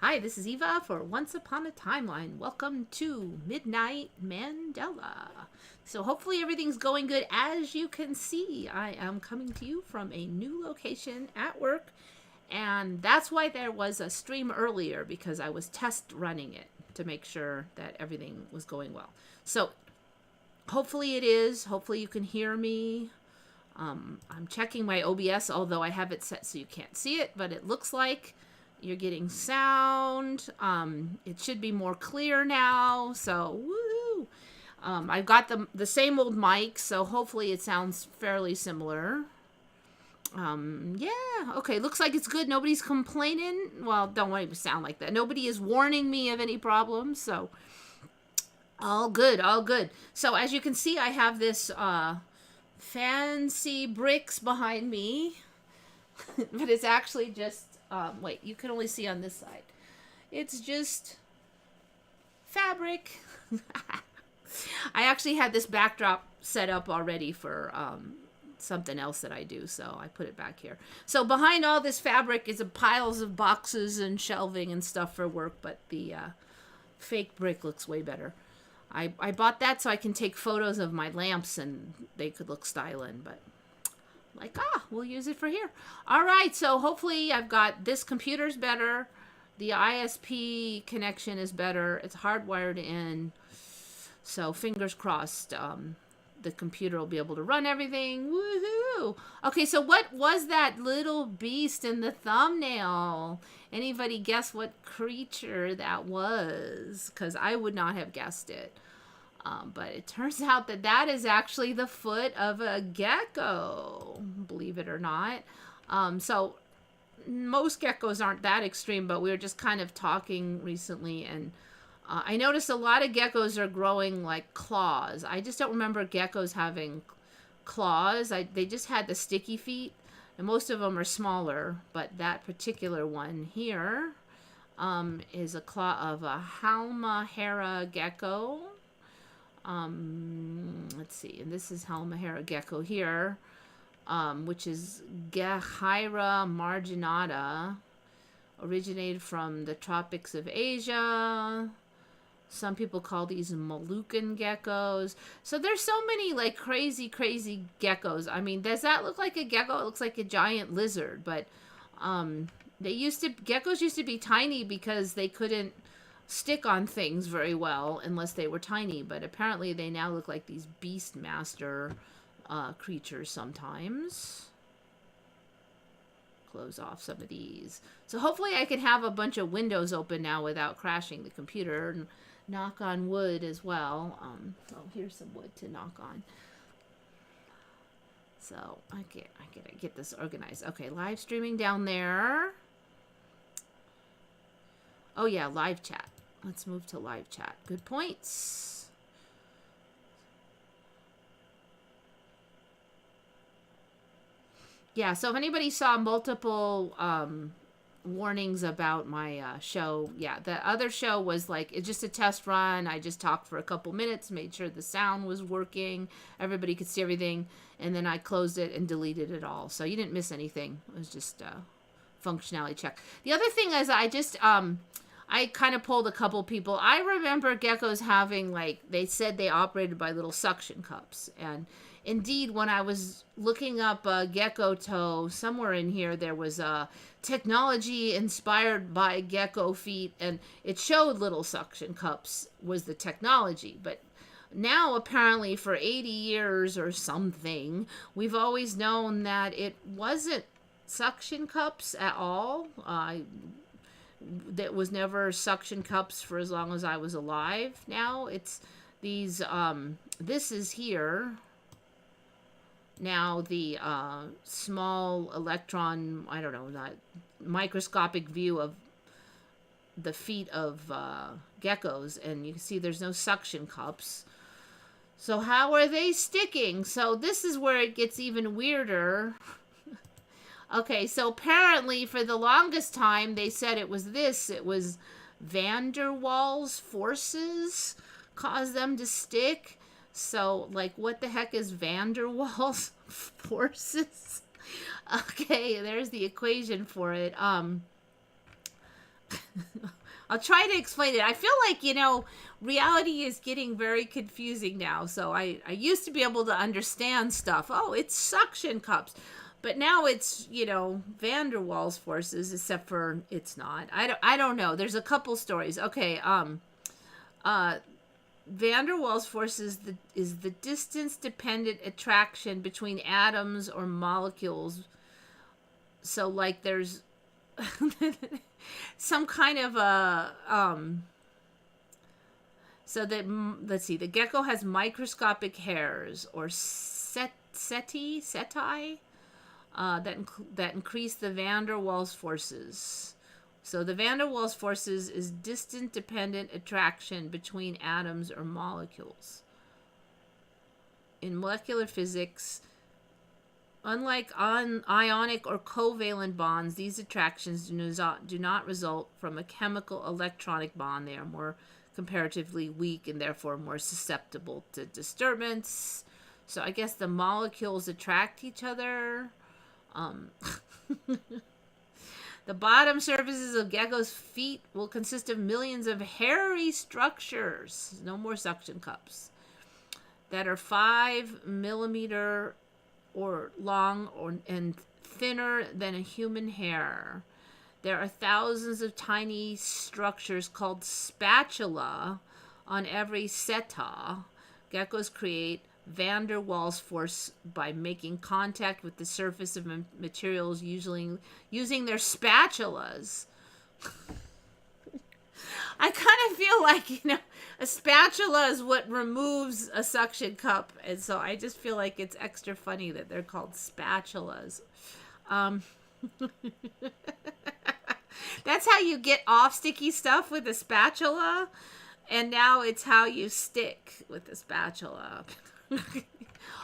Hi, this is Eva for Once Upon a Timeline. Welcome to Midnight Mandela. So hopefully everything's going good. As you can see, I am coming to you from a new location at work. And that's why there was a stream earlier, because I was test running it to make sure that everything was going well. So hopefully it is. Hopefully you can hear me. I'm checking my OBS, although I have it set so you can't see it, but it looks like you're getting sound. It should be more clear now, so woohoo! I've got the same old mic, so hopefully it sounds fairly similar. Yeah, okay, looks like it's good. Nobody's complaining. Well, don't want it to sound like that. Nobody is warning me of any problems, so all good, all good. So as you can see, I have this fancy bricks behind me, but it's actually just, wait, you can only see on this side. It's just fabric. I actually had this backdrop set up already for something else that I do, so I put it back here. So behind all this fabric is piles of boxes and shelving and stuff for work, but the fake brick looks way better. I bought that so I can take photos of my lamps and they could look styling, but like, we'll use it for here. All right, so hopefully I've got this computer's better. The ISP connection is better. It's hardwired in. So fingers crossed, the computer will be able to run everything. Woohoo! Okay, so what was that little beast in the thumbnail? Anybody guess what creature that was? Because I would not have guessed it. But it turns out that that is actually the foot of a gecko, believe it or not. So most geckos aren't that extreme, but we were just kind of talking recently, and I noticed a lot of geckos are growing like claws. I just don't remember geckos having claws. They just had the sticky feet, and most of them are smaller, but that particular one here is a claw of a Halmahera gecko. Let's see, and this is Halmahera gecko here, which is Gehyra marginata, originated from the tropics of Asia. Some people call these Moluccan geckos. So there's so many like crazy geckos. I mean, does that look like a gecko? It looks like a giant lizard, but geckos used to be tiny because they couldn't stick on things very well unless they were tiny, but apparently they now look like these beastmaster creatures sometimes. Close off some of these. So hopefully I can have a bunch of windows open now without crashing the computer, and knock on wood as well. Oh, here's some wood to knock on. So I gotta get this organized. Okay, live streaming down there. Oh yeah, live chat. Let's move to live chat. Good points. Yeah, so if anybody saw multiple warnings about my show, yeah, the other show was like, it's just a test run. I just talked for a couple minutes, made sure the sound was working, everybody could see everything, and then I closed it and deleted it all. So you didn't miss anything. It was just functionality check. The other thing is I kind of pulled a couple people. I remember geckos having, like, they said they operated by little suction cups. And indeed, when I was looking up gecko toe, somewhere in here there was a technology inspired by gecko feet, and it showed little suction cups was the technology. But now, apparently, for 80 years or something, we've always known that it wasn't suction cups at all. That was never suction cups for as long as I was alive. Now it's these, this is here. Now the small electron, I don't know, not microscopic view of the feet of geckos, and you can see there's no suction cups. So how are they sticking? So this is where it gets even weirder. Okay, so apparently for the longest time they said it was this. It was van der Waals forces caused them to stick. So, like, what the heck is van der Waals forces? Okay, there's the equation for it. I'll try to explain it. I feel like, reality is getting very confusing now. So I used to be able to understand stuff. Oh, it's suction cups. But now it's, van der Waals forces, except for it's not. I don't know. There's a couple stories. Okay, van der Waals force is the distance dependent attraction between atoms or molecules. So like there's some kind of a so that, let's see, the gecko has microscopic hairs or setae that increase the van der Waals forces. So the van der Waals forces is distance dependent attraction between atoms or molecules. In molecular physics, unlike ionic or covalent bonds, these attractions do not result from a chemical electronic bond. They are more comparatively weak and therefore more susceptible to disturbance. So I guess the molecules attract each other. The bottom surfaces of geckos' feet will consist of millions of hairy structures, no more suction cups, that are 5 millimeter or long and thinner than a human hair. There are thousands of tiny structures called spatula on every seta. Geckos create van der Waals force by making contact with the surface of materials using their spatulas. I kind of feel like, a spatula is what removes a suction cup. And so I just feel like it's extra funny that they're called spatulas. That's how you get off sticky stuff with a spatula. And now it's how you stick with the spatula.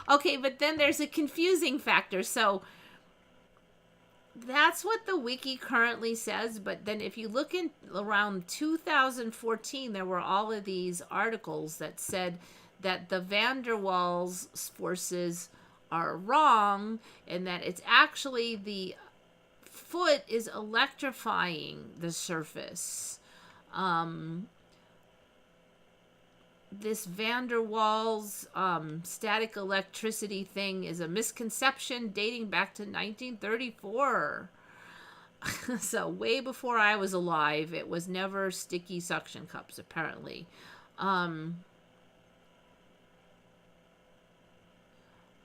Okay, but then there's a confusing factor. So that's what the wiki currently says, but then if you look in around 2014, there were all of these articles that said that the van der Waals forces are wrong and that it's actually the foot is electrifying the surface. This van der Waals static electricity thing is a misconception dating back to 1934. So way before I was alive. It was never sticky suction cups, apparently.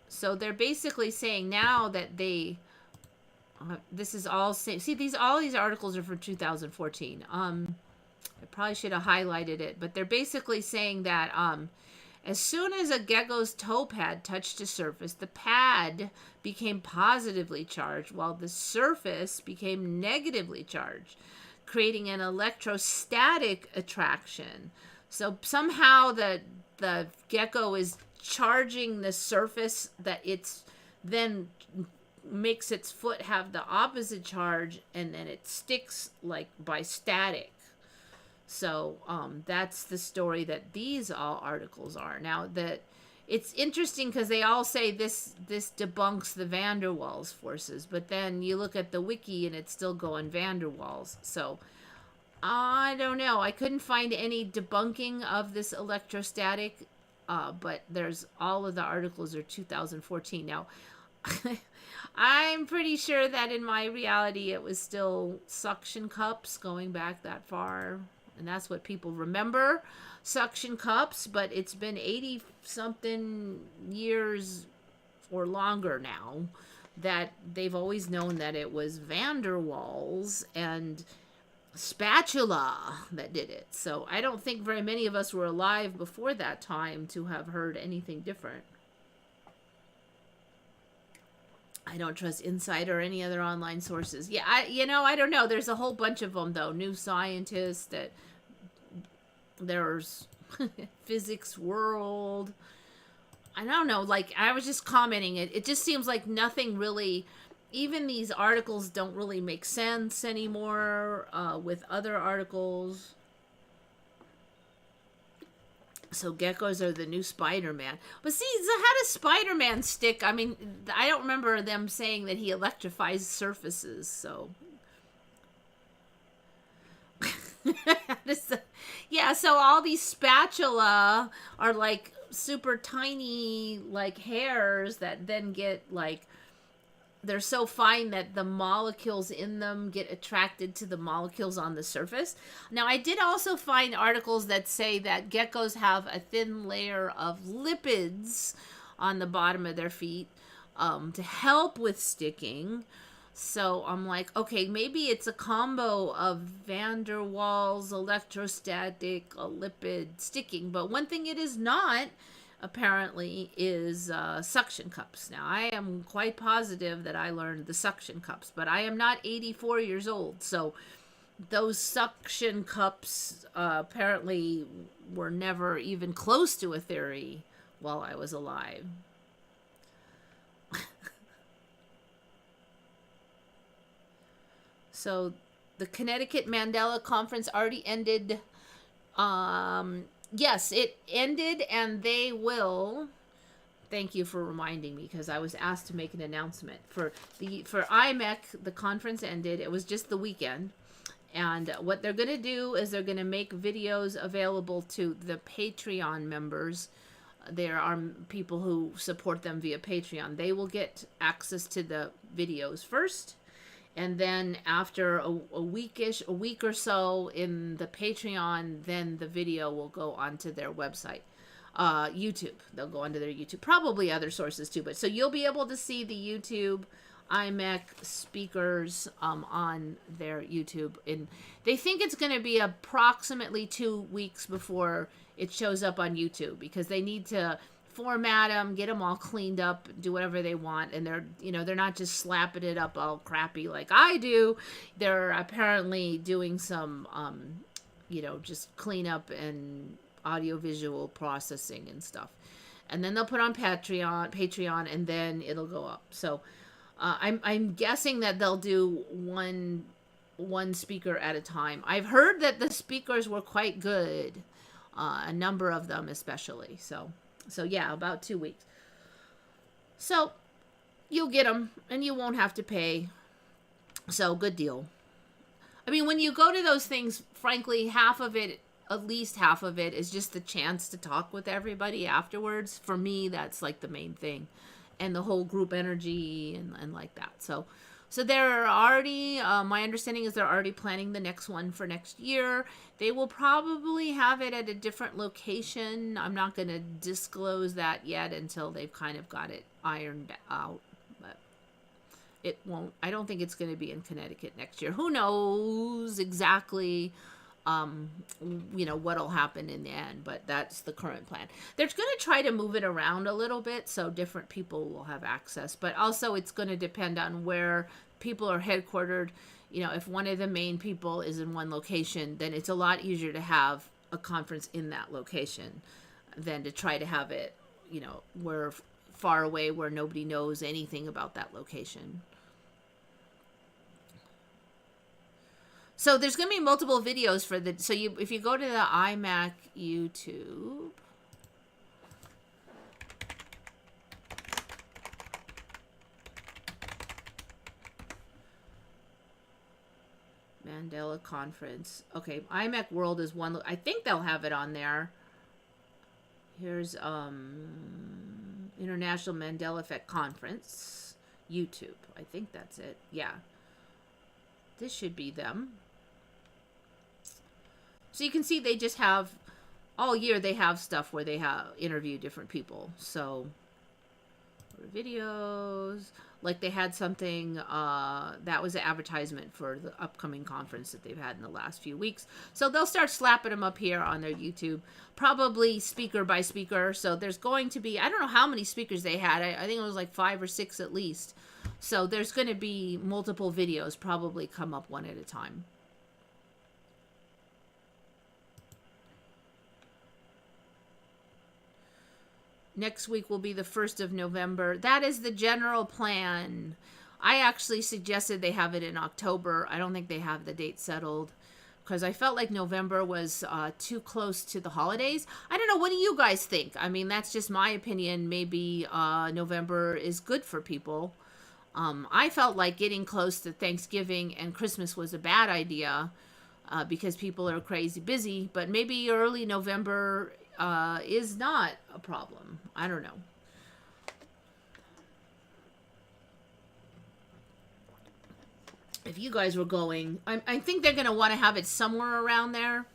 So they're basically saying now that they... this is all... See, all these articles are from 2014. I probably should have highlighted it, but they're basically saying that as soon as a gecko's toe pad touched a surface, the pad became positively charged while the surface became negatively charged, creating an electrostatic attraction. So somehow the gecko is charging the surface that it's then makes its foot have the opposite charge, and then it sticks like by static. So that's the story that these all articles are. Now, that it's interesting because they all say this debunks the van der Waals forces, but then you look at the wiki and it's still going van der Waals. So I don't know. I couldn't find any debunking of this electrostatic, but there's all of the articles are 2014. Now, I'm pretty sure that in my reality it was still suction cups going back that far. And that's what people remember, suction cups, but it's been 80-something years or longer now that they've always known that it was van der Waals and spatula that did it. So I don't think very many of us were alive before that time to have heard anything different. I don't trust Insider or any other online sources. Yeah, I don't know. There's a whole bunch of them, though. New Scientist, that there's Physics World. I don't know. Like, I was just commenting. It just seems like nothing really, even these articles don't really make sense anymore with other articles. So geckos are the new Spider-Man. But see, so how does Spider-Man stick? I mean, I don't remember them saying that he electrifies surfaces, so... Yeah, so all these spatula are like super tiny like hairs that then get like they're so fine that the molecules in them get attracted to the molecules on the surface. Now, I did also find articles that say that geckos have a thin layer of lipids on the bottom of their feet to help with sticking. So I'm like, okay, maybe it's a combo of van der Waals, electrostatic, lipid sticking. But one thing it is not, apparently, is suction cups. Now, I am quite positive that I learned the suction cups, but I am not 84 years old. So those suction cups apparently were never even close to a theory while I was alive. So the Connecticut Mandela Conference already ended. Yes, it ended, and they will. Thank you for reminding me, because I was asked to make an announcement for IMEC. The conference ended. It was just the weekend, and what they're going to do is they're going to make videos available to the Patreon members. There are people who support them via Patreon. They will get access to the videos first. And then after a week or so in the Patreon, then the video will go onto their website, YouTube. They'll go onto their YouTube, probably other sources too. But so you'll be able to see the YouTube IMEC speakers on their YouTube. And they think it's going to be approximately 2 weeks before it shows up on YouTube, because they need to format them, get them all cleaned up, do whatever they want, and they're not just slapping it up all crappy like I do. They're apparently doing some just cleanup and audiovisual processing and stuff, and then they'll put on Patreon, and then it'll go up. So I'm guessing that they'll do one speaker at a time. I've heard that the speakers were quite good, a number of them especially. So yeah, about 2 weeks. So you'll get them, and you won't have to pay. So good deal. I mean, when you go to those things, frankly, at least half of it is just the chance to talk with everybody afterwards. For me, that's like the main thing, and the whole group energy and like that. So they're already, my understanding is they're already planning the next one for next year. They will probably have it at a different location. I'm not going to disclose that yet until they've kind of got it ironed out. But I don't think it's going to be in Connecticut next year. Who knows exactly, what'll happen in the end, but that's the current plan. They're going to try to move it around a little bit so different people will have access, but also it's going to depend on where people are headquartered. If one of the main people is in one location, then it's a lot easier to have a conference in that location than to try to have it, where far away where nobody knows anything about that location. So there's going to be multiple videos for if you go to the IMAC YouTube, Mandela Conference. Okay, IMAC World is one. I think they'll have it on there. Here's International Mandela Effect Conference, YouTube. I think that's it. Yeah. This should be them. So you can see they just have, all year they have stuff where they have interviewed different people. So videos, like they had something, that was an advertisement for the upcoming conference that they've had in the last few weeks. So they'll start slapping them up here on their YouTube, probably speaker by speaker. So there's going to be, I don't know how many speakers they had. I think it was like 5 or 6 at least. So there's going to be multiple videos probably come up one at a time. Next week will be the 1st of November. That is the general plan. I actually suggested they have it in October. I don't think they have the date settled, because I felt like November was too close to the holidays. I don't know. What do you guys think? I mean, that's just my opinion. Maybe November is good for people. I felt like getting close to Thanksgiving and Christmas was a bad idea. because people are crazy busy. But maybe early November is not a problem. I don't know. If you guys were going, I think they're going to want to have it somewhere around there,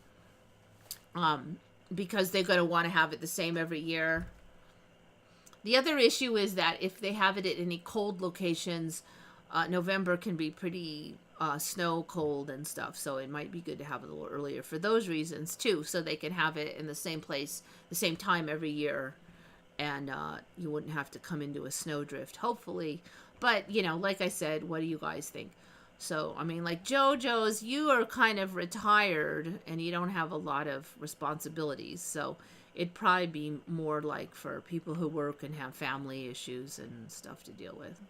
because they're going to want to have it the same every year. The other issue is that if they have it at any cold locations, November can be pretty snow cold and stuff, so it might be good to have it a little earlier for those reasons too, so they can have it in the same place, the same time every year, and you wouldn't have to come into a snowdrift, hopefully. But, you know, like I said, what do you guys think? So, I mean, like JoJo's, you are kind of retired and you don't have a lot of responsibilities. So, it'd probably be more like for people who work and have family issues and stuff to deal with.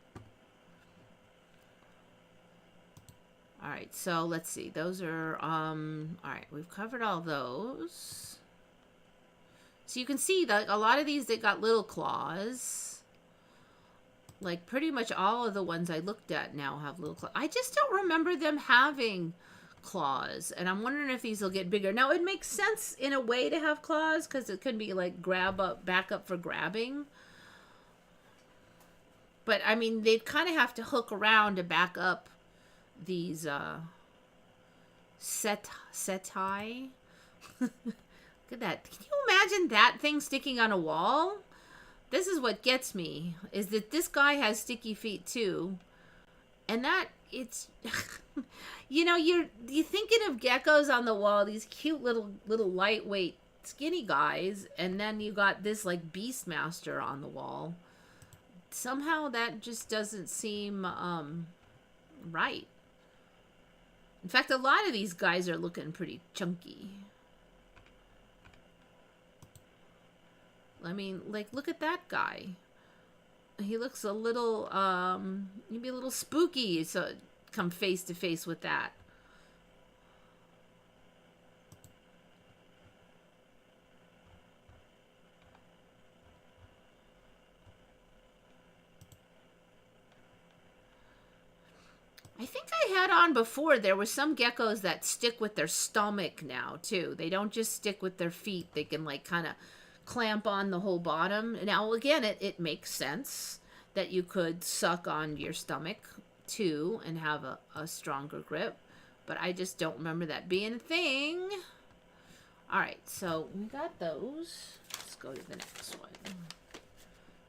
All right, so let's see. Those are, all right, we've covered all those. So, you can see that a lot of these, they got little claws. Like, pretty much all of the ones I looked at now have little claws. I just don't remember them having claws. And I'm wondering if these will get bigger. Now, it makes sense in a way to have claws, because it could be, like, back up for grabbing. But, I mean, they'd kind of have to hook around to back up these, setae. Look at that. Can you imagine that thing sticking on a wall? This is what gets me, is that this guy has sticky feet too. And that, it's, you know, you're thinking of geckos on the wall, these cute little lightweight skinny guys, and then you got this like Beastmaster on the wall. Somehow that just doesn't seem right. In fact, a lot of these guys are looking pretty chunky. I mean, like, look at that guy. He looks a little, maybe a little spooky, so come face to face with that. I think I had on before, there were some geckos that stick with their stomach now, too. They don't just stick with their feet. They can, like, kind of clamp on the whole bottom. Now, again, it makes sense that you could suck on your stomach too and have a stronger grip, but I just don't remember that being a thing. All right, so we got those. Let's go to the next one.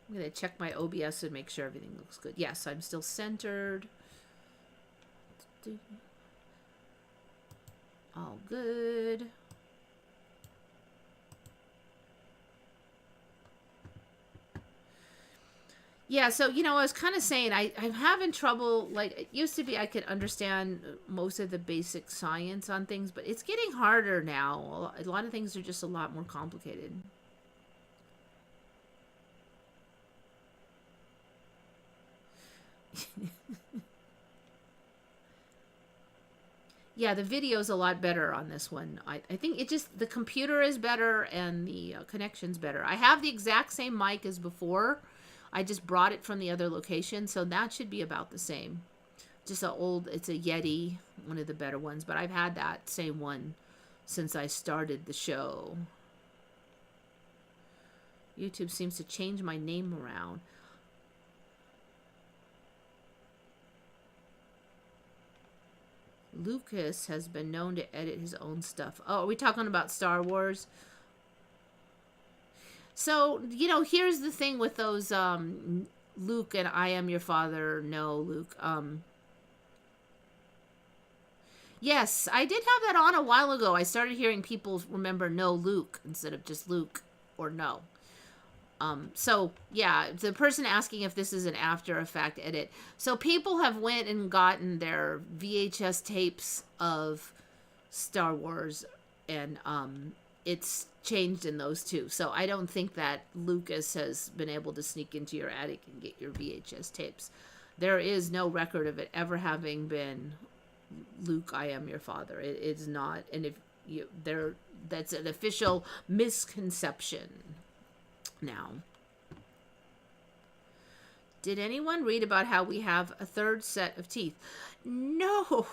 I'm gonna check my OBS and make sure everything looks good. Yes, I'm still centered. All good. Yeah, so, you know, I was kind of saying, I'm having trouble, like, it used to be I could understand most of the basic science on things, but it's getting harder now. A lot of things are just a lot more complicated. Yeah, the video's a lot better on this one. I think it just, the computer is better and the connection's better. I have the exact same mic as before. I just brought it from the other location, so that should be about the same. Just it's a Yeti, one of the better ones, but I've had that same one since I started the show. YouTube seems to change my name around. Lucas has been known to edit his own stuff. Oh, are we talking about Star Wars? So, you know, here's the thing with those, Luke and I am your father. No, Luke. Yes, I did have that on a while ago. I started hearing people remember no Luke instead of just Luke or no. So, yeah, the person asking if this is an After Effect edit. So people have went and gotten their VHS tapes of Star Wars and, it's changed in those too. So I don't think that Lucas has been able to sneak into your attic and get your VHS tapes. There is no record of it ever having been Luke, I am your father. It's not. And if you that's an official misconception now. Did anyone read about how we have a third set of teeth? No.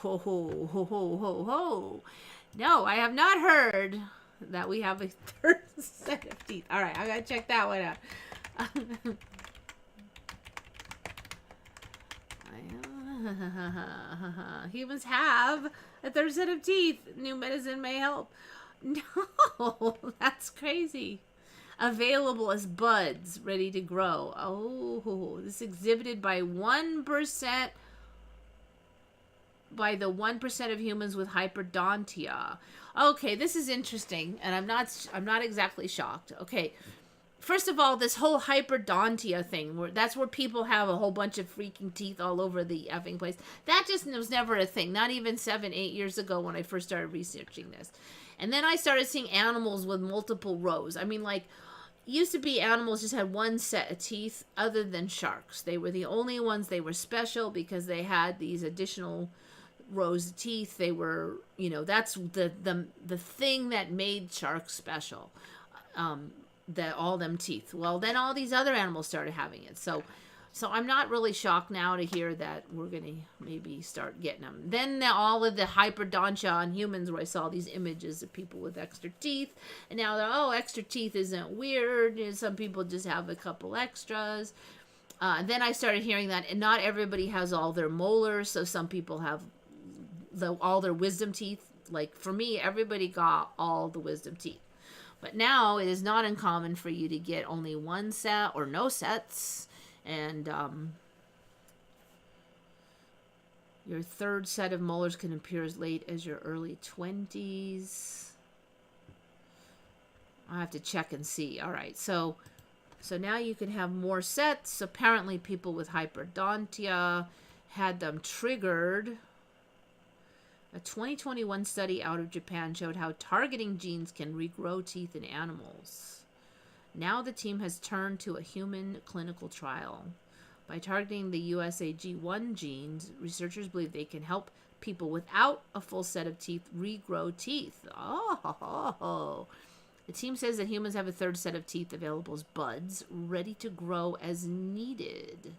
No, I have not heard that we have a third set of teeth. All right, I gotta check that one out. Humans have a third set of teeth. New medicine may help. No, that's crazy. Available as buds, ready to grow. Oh, this exhibited by 1%, by the 1% of humans with hyperdontia. Okay, this is interesting, and I'm not exactly shocked. Okay, first of all, this whole hyperdontia thing, that's where people have a whole bunch of freaking teeth all over the effing place. That just was never a thing. Not even 7-8 years ago when I first started researching this. And then I started seeing animals with multiple rows. I mean, like, used to be animals just had one set of teeth other than sharks. They were the only ones. They were special because they had these additional rows of teeth. They were, that's the thing that made sharks special. All them teeth. Well, then all these other animals started having it. So I'm not really shocked now to hear that we're going to maybe start getting them. Then all of the hyperdontia on humans, where I saw these images of people with extra teeth. And now they're, extra teeth isn't weird. And some people just have a couple extras. Then I started hearing that, and not everybody has all their molars. So some people have all their wisdom teeth. Like for me, everybody got all the wisdom teeth. But now it is not uncommon for you to get only one set or no sets. And your third set of molars can appear as late as your early 20s. I'll have to check and see. All right, so now you can have more sets. Apparently people with hyperdontia had them triggered. A 2021 study out of Japan showed how targeting genes can regrow teeth in animals. Now the team has turned to a human clinical trial. By targeting the USAG1 genes, researchers believe they can help people without a full set of teeth regrow teeth. Oh. The team says that humans have a third set of teeth available as buds, ready to grow as needed.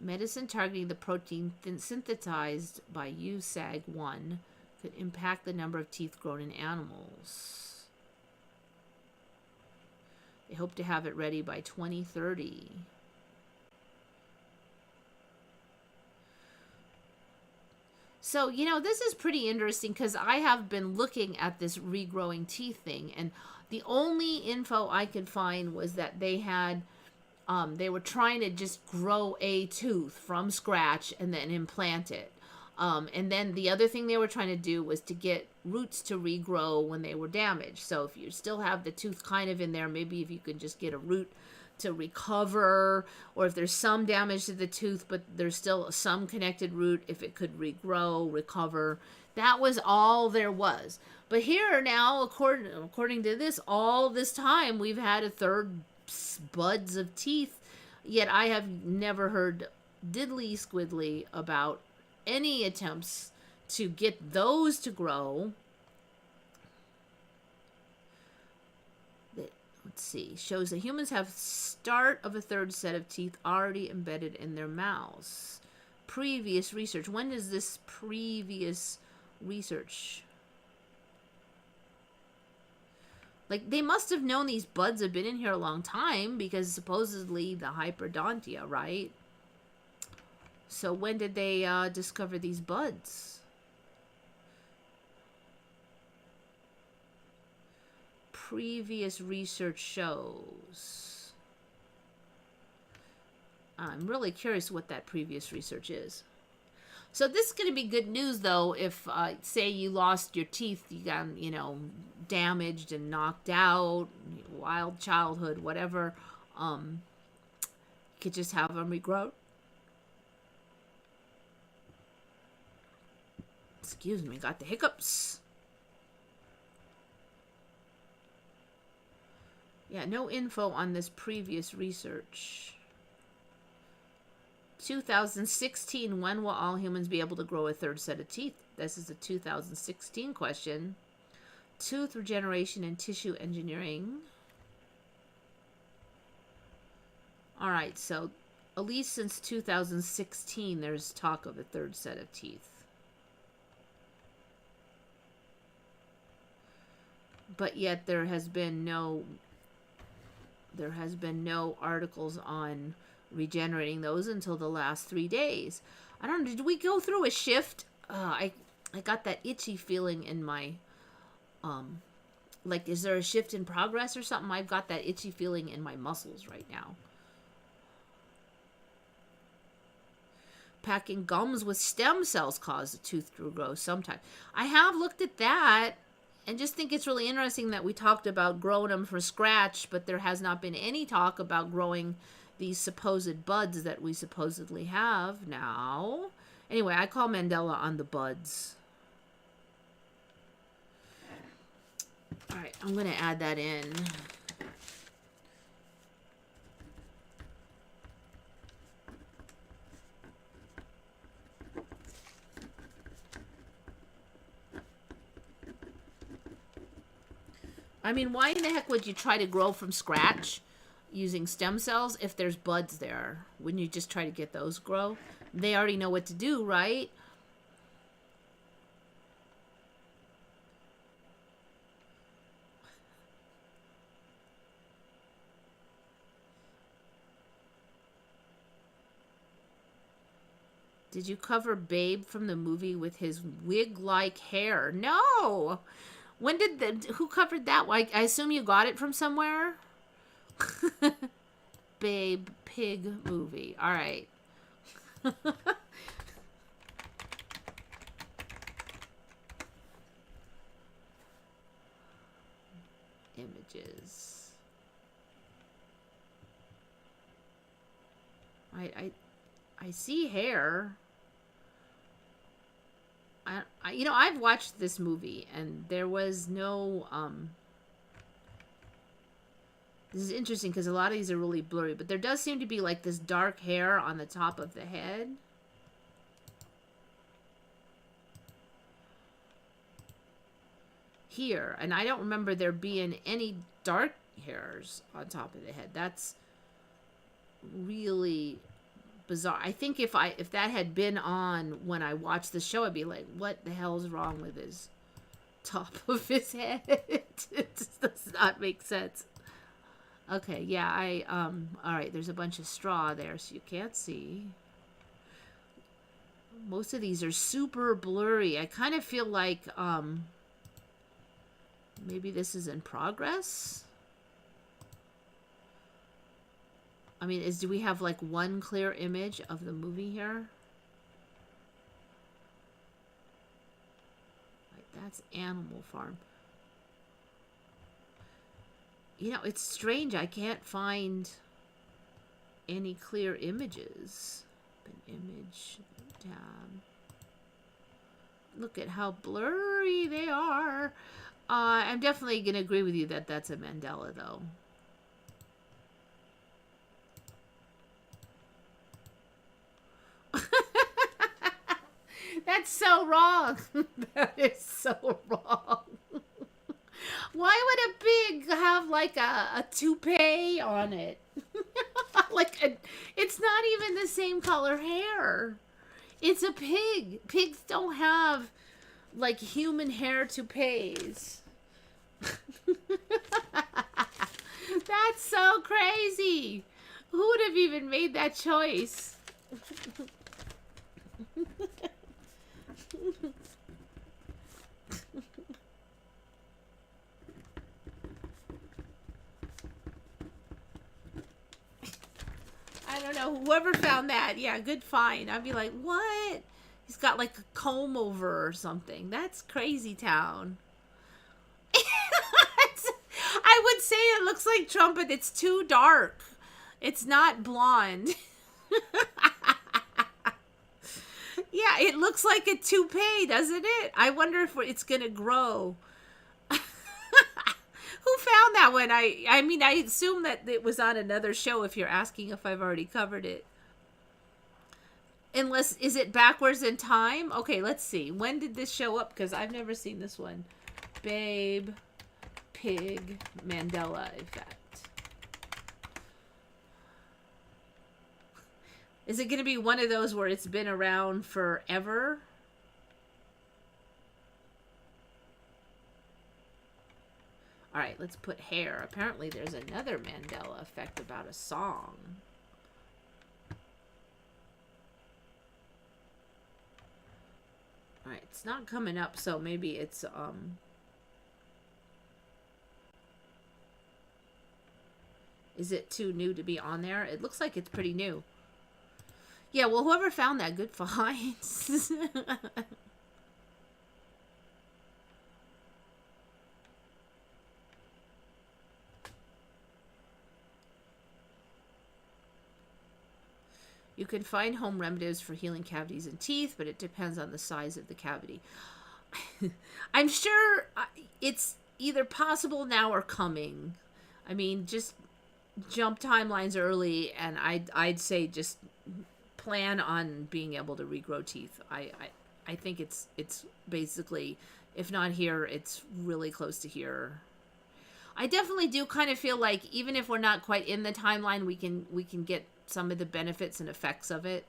Medicine targeting the protein synthesized by USAG1 could impact the number of teeth grown in animals. They hope to have it ready by 2030. So, this is pretty interesting because I have been looking at this regrowing teeth thing, and the only info I could find was that they had they were trying to just grow a tooth from scratch and then implant it. And then the other thing they were trying to do was to get roots to regrow when they were damaged. So if you still have the tooth kind of in there, maybe if you could just get a root to recover, or if there's some damage to the tooth, but there's still some connected root, if it could regrow, recover. That was all there was. But here now, according to this, all this time we've had a third buds of teeth, yet I have never heard diddly squiddly about any attempts to get those to grow. Let's see, shows that humans have start of a third set of teeth already embedded in their mouths. Previous research. When is this previous research? Like, they must have known these buds have been in here a long time, because supposedly the hyperdontia, right? So when did they discover these buds? Previous research shows. I'm really curious what that previous research is. So this is going to be good news, though, if, say, you lost your teeth, you got, damaged and knocked out, wild childhood, whatever. You could just have them regrow. Excuse me, got the hiccups. Yeah, no info on this previous research. 2016, when will all humans be able to grow a third set of teeth? This is a 2016 question. tooth regeneration and tissue engineering. All right, so at least since 2016, there's talk of a third set of teeth. But yet there has been no articles on regenerating those until the last 3 days. I don't know, did we go through a shift? I got that itchy feeling in my like, is there a shift in progress or something? I've got that itchy feeling in my muscles right now. Packing gums with stem cells cause the tooth to grow sometimes. I have looked at that and just think it's really interesting that we talked about growing them from scratch, but there has not been any talk about growing these supposed buds that we supposedly have now. Anyway, I call Mandela on the buds. All right, I'm going to add that in. I mean, why in the heck would you try to grow from scratch using stem cells if there's buds there? Wouldn't you just try to get those grow? They already know what to do, right? Did you cover Babe from the movie with his wig-like hair? No! When did who covered that? I assume you got it from somewhere? Babe pig movie. All right. Images. I see hair. You know, I've watched this movie and there was no, this is interesting because a lot of these are really blurry, but there does seem to be like this dark hair on the top of the head. Here, and I don't remember there being any dark hairs on top of the head. That's really bizarre. I think if that had been on when I watched the show, I'd be like, what the hell's wrong with his top of his head? It just does not make sense. Okay, yeah, all right, there's a bunch of straw there, so you can't see. Most of these are super blurry. I kind of feel like, maybe this is in progress? I mean, do we have like one clear image of the movie here? Like, that's Animal Farm. You know, it's strange. I can't find any clear images. An image tab. Look at how blurry they are. I'm definitely going to agree with you that that's a Mandela, though. That's so wrong. That is so wrong. Why would a pig have like a toupee on it? It's not even the same color hair. It's a pig. Pigs don't have like human hair toupees. That's so crazy. Who would have even made that choice? I don't know. Whoever found that, yeah, good find. I'd be like, what? He's got like a comb over or something. That's crazy town. I would say it looks like Trump, but it's too dark. It's not blonde. Yeah, it looks like a toupee, doesn't it? I wonder if it's going to grow. Who found that one? I mean, I assume that it was on another show if you're asking if I've already covered it. Unless, is it backwards in time? Okay, let's see. When did this show up? Because I've never seen this one. Babe Pig Mandela Effect. Is it going to be one of those where it's been around forever? All right, let's put hair. Apparently there's another Mandela Effect about a song. All right, it's not coming up, so maybe it's is it too new to be on there? It looks like it's pretty new. Yeah, well, whoever found that, good finds. You can find home remedies for healing cavities in teeth, but it depends on the size of the cavity. I'm sure it's either possible now or coming. I mean, just jump timelines early, and I'd say just plan on being able to regrow teeth. I think it's basically, if not here, it's really close to here. I definitely do kind of feel like even if we're not quite in the timeline, we can get some of the benefits and effects of it.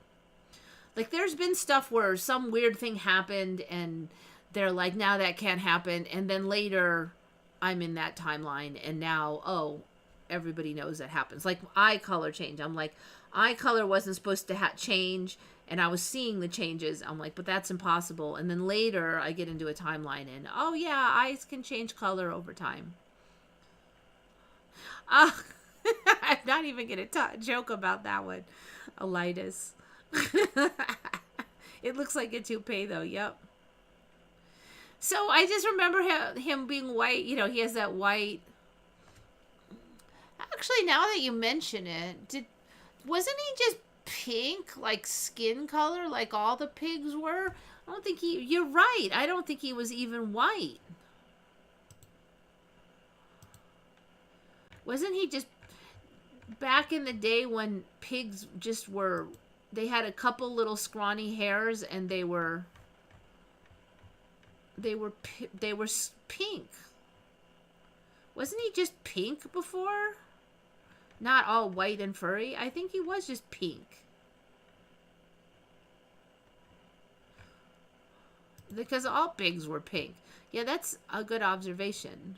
Like there's been stuff where some weird thing happened and they're like, now that can't happen, and then later I'm in that timeline and now, oh, everybody knows that happens. Like eye color change. I'm like, eye color wasn't supposed to change, and I was seeing the changes. I'm like, but that's impossible. And then later I get into a timeline and, oh yeah, eyes can change color over time. I'm not even going to joke about that one. Elitis. It looks like a toupee though. Yep. So I just remember him being white. You know, he has that white. Actually, now that you mention it, wasn't he just pink, like skin color, like all the pigs were? I don't think you're right. I don't think he was even white. Wasn't he just back in the day when pigs just were, they had a couple little scrawny hairs and they were pink. Wasn't he just pink before? Not all white and furry. I think he was just pink. Because all pigs were pink. Yeah, that's a good observation.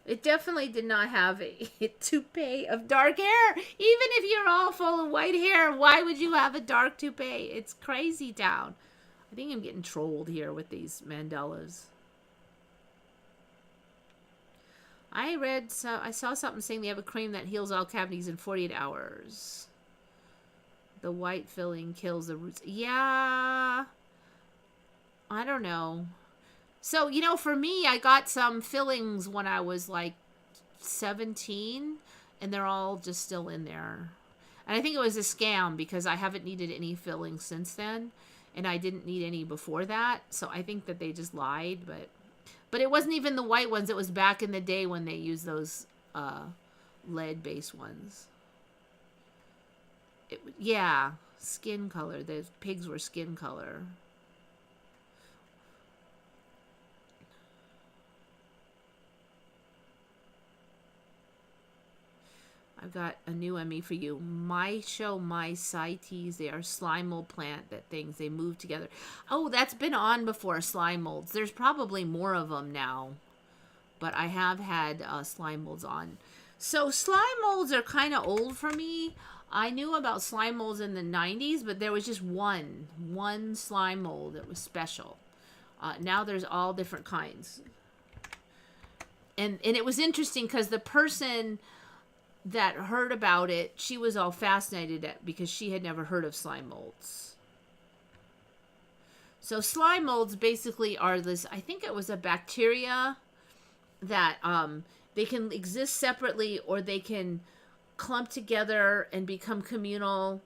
It definitely did not have a toupee of dark hair. Even if you're all full of white hair, why would you have a dark toupee? It's crazy town. I think I'm getting trolled here with these Mandelas. I saw something saying they have a cream that heals all cavities in 48 hours. The white filling kills the roots. Yeah. I don't know. So, you know, for me, I got some fillings when I was like 17, and they're all just still in there. And I think it was a scam because I haven't needed any fillings since then, and I didn't need any before that. So I think that they just lied, but it wasn't even the white ones. It was back in the day when they used those lead-based ones. Yeah, skin color. The pigs were skin color. I've got a new Emmy for you. Mycocytes. They are slime mold plant they move together. Oh, that's been on before, slime molds. There's probably more of them now. But I have had slime molds on. So slime molds are kind of old for me. I knew about slime molds in the 90s, but there was just one slime mold that was special. Now there's all different kinds. And it was interesting because the person that heard about it, she was all fascinated because she had never heard of slime molds. So slime molds basically are this, I think it was a bacteria that they can exist separately or they can clump together and become communal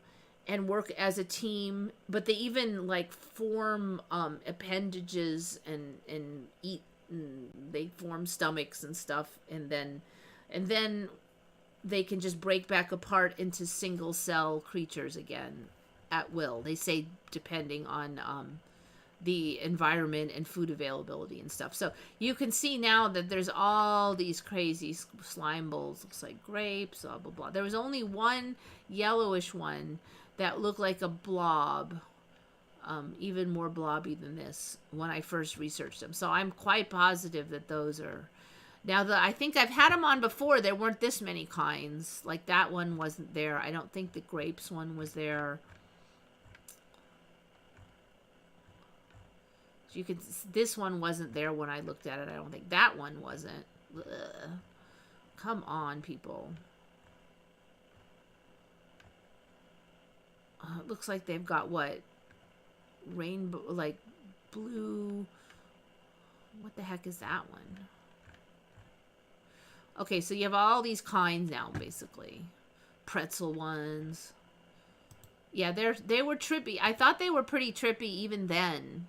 and work as a team, but they even like form appendages and eat, and they form stomachs and stuff, and then they can just break back apart into single cell creatures again at will. They say depending on the environment and food availability and stuff. So you can see now that there's all these crazy slime bowls. Looks like grapes, blah, blah, blah. There was only one yellowish one that looked like a blob, even more blobby than this when I first researched them. So I'm quite positive that those are... Now, I think I've had them on before. There weren't this many kinds. Like that one wasn't there. I don't think the grapes one was there. You could, this one wasn't there when I looked at it. I don't think that one wasn't. Ugh. Come on, people. It looks like they've got what? Rainbow, like blue. What the heck is that one? Okay, so you have all these kinds now, basically. Pretzel ones. Yeah, they were trippy. I thought they were pretty trippy even then.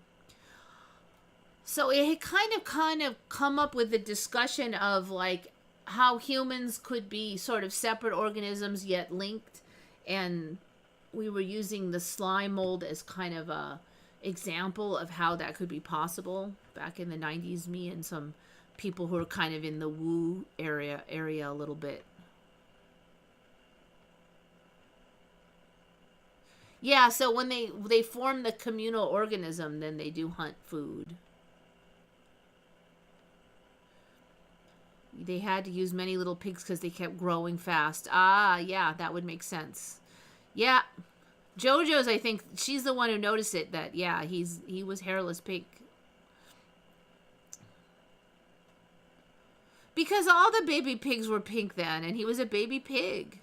So it had kind of come up with the discussion of like how humans could be sort of separate organisms yet linked, and we were using the slime mold as kind of a example of how that could be possible back in the 90s. Me and some people who are kind of in the woo area a little bit. Yeah, so when they form the communal organism, then they do hunt food. They had to use many little pigs because they kept growing fast. Ah, yeah, that would make sense. Yeah. JoJo's, I think, she's the one who noticed it, that, yeah, he was hairless pig. Because all the baby pigs were pink then, and he was a baby pig.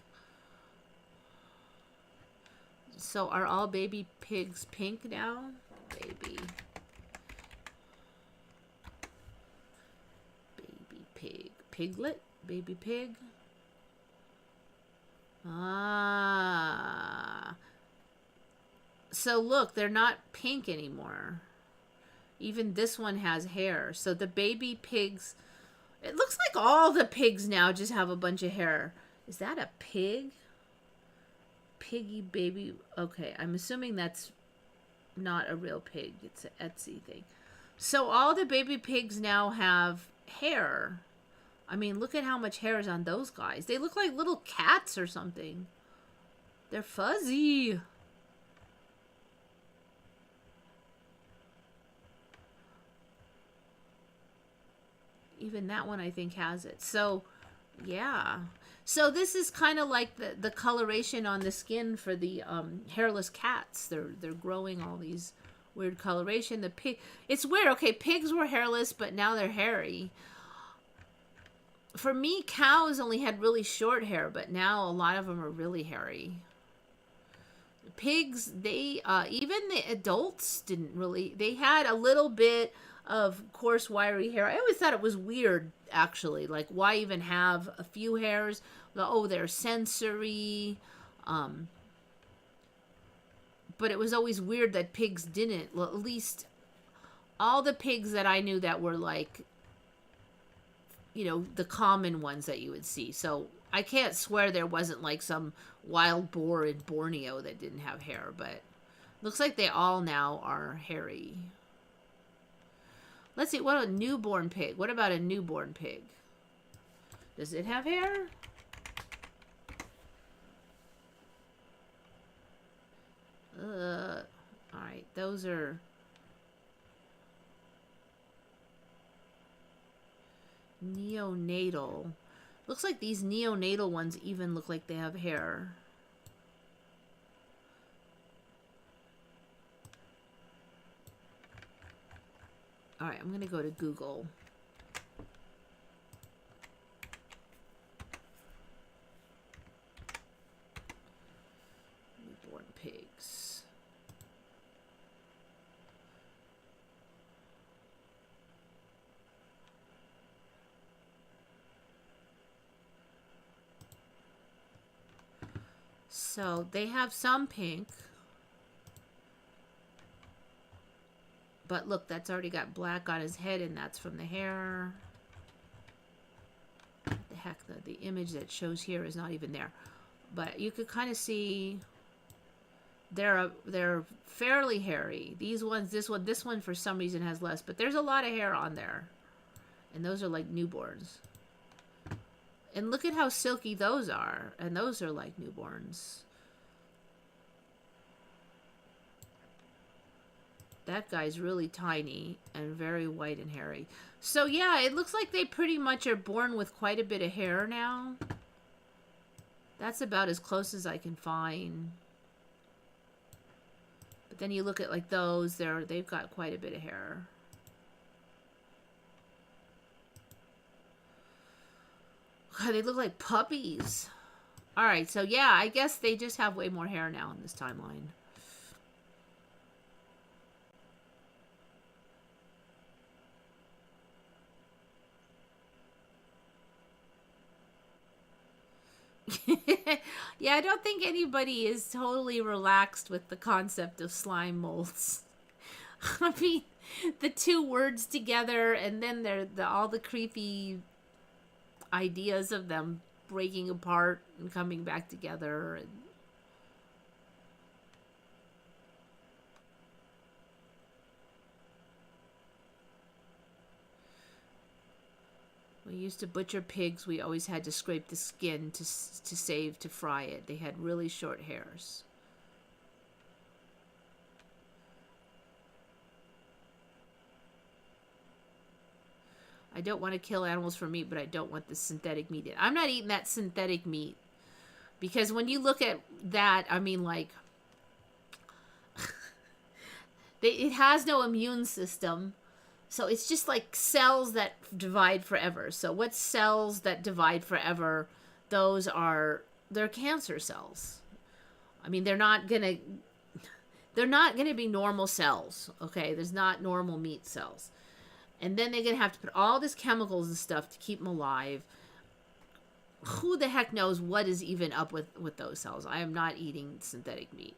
So are all baby pigs pink now? Baby pig. Piglet? Baby pig? Ah. So look, they're not pink anymore. Even this one has hair. So the baby pigs... It looks like all the pigs now just have a bunch of hair. Is that a pig? Piggy baby... Okay, I'm assuming that's not a real pig. It's an Etsy thing. So all the baby pigs now have hair. I mean, look at how much hair is on those guys. They look like little cats or something. They're fuzzy. Even that one, I think, has it. So, yeah. So this is kind of like the coloration on the skin for the hairless cats. They're growing all these weird coloration. The pig... It's weird. Okay, pigs were hairless, but now they're hairy. For me, cows only had really short hair, but now a lot of them are really hairy. Pigs, they, even the adults didn't really, they had a little bit of coarse, wiry hair. I always thought it was weird, actually. Like, why even have a few hairs? Oh, they're sensory. But it was always weird that pigs didn't. Well, at least all the pigs that I knew that were like, you know, the common ones that you would see. So I can't swear there wasn't like some wild boar in Borneo that didn't have hair, but looks like they all now are hairy. Let's see, what a newborn pig. What about a newborn pig? Does it have hair? Alright, those are... neonatal. Looks like these neonatal ones even look like they have hair. Alright, I'm gonna go to Google. Newborn pigs. So they have some pink. But look, that's already got black on his head, and that's from the hair. What the heck, the image that shows here is not even there. But you could kind of see they're fairly hairy. These ones, this one for some reason has less, but there's a lot of hair on there. And those are like newborns. And look at how silky those are. And those are like newborns. That guy's really tiny and very white and hairy. So yeah, it looks like they pretty much are born with quite a bit of hair now. That's about as close as I can find. But then you look at like those, they've got quite a bit of hair. God, they look like puppies. Alright, so yeah, I guess they just have way more hair now in this timeline. Yeah, I don't think anybody is totally relaxed with the concept of slime molds. I mean, the two words together, and then all the creepy ideas of them breaking apart and coming back together. And we used to butcher pigs. We always had to scrape the skin to fry it. They had really short hairs. I don't want to kill animals for meat, but I don't want the synthetic meat. I'm not eating that synthetic meat. Because when you look at that, I mean, like, it has no immune system. So it's just like cells that divide forever. So what cells that divide forever, they're cancer cells. I mean, they're not gonna be normal cells, okay? There's not normal meat cells. And then they're gonna have to put all these chemicals and stuff to keep them alive. Who the heck knows what is even up with those cells? I am not eating synthetic meat.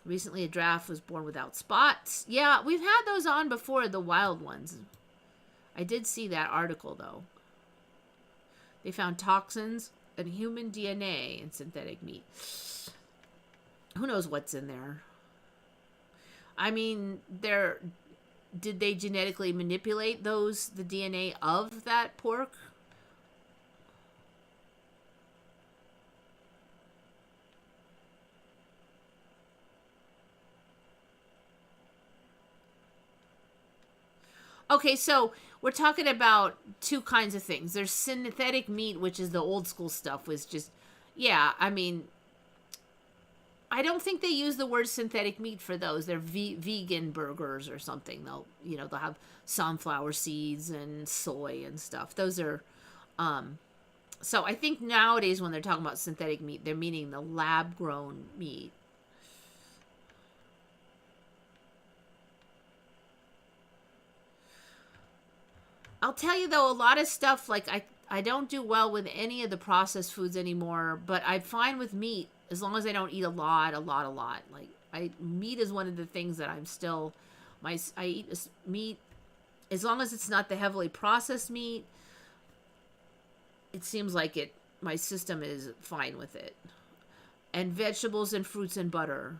Recently, a giraffe was born without spots. Yeah, we've had those on before, the wild ones. I did see that article, though. They found toxins and human DNA in synthetic meat. Who knows what's in there? I mean, did they genetically manipulate the DNA of that pork? Okay, so we're talking about two kinds of things. There's synthetic meat, which is the old school stuff, was just, yeah, I mean, I don't think they use the word synthetic meat for those. They're vegan burgers or something. They'll have sunflower seeds and soy and stuff. Those are, so I think nowadays when they're talking about synthetic meat, they're meaning the lab grown meat. I'll tell you, though, a lot of stuff, like, I don't do well with any of the processed foods anymore, but I'm fine with meat as long as I don't eat a lot. Like, meat is one of the things that I'm still, I eat meat, as long as it's not the heavily processed meat, it seems like my system is fine with it. And vegetables and fruits and butter.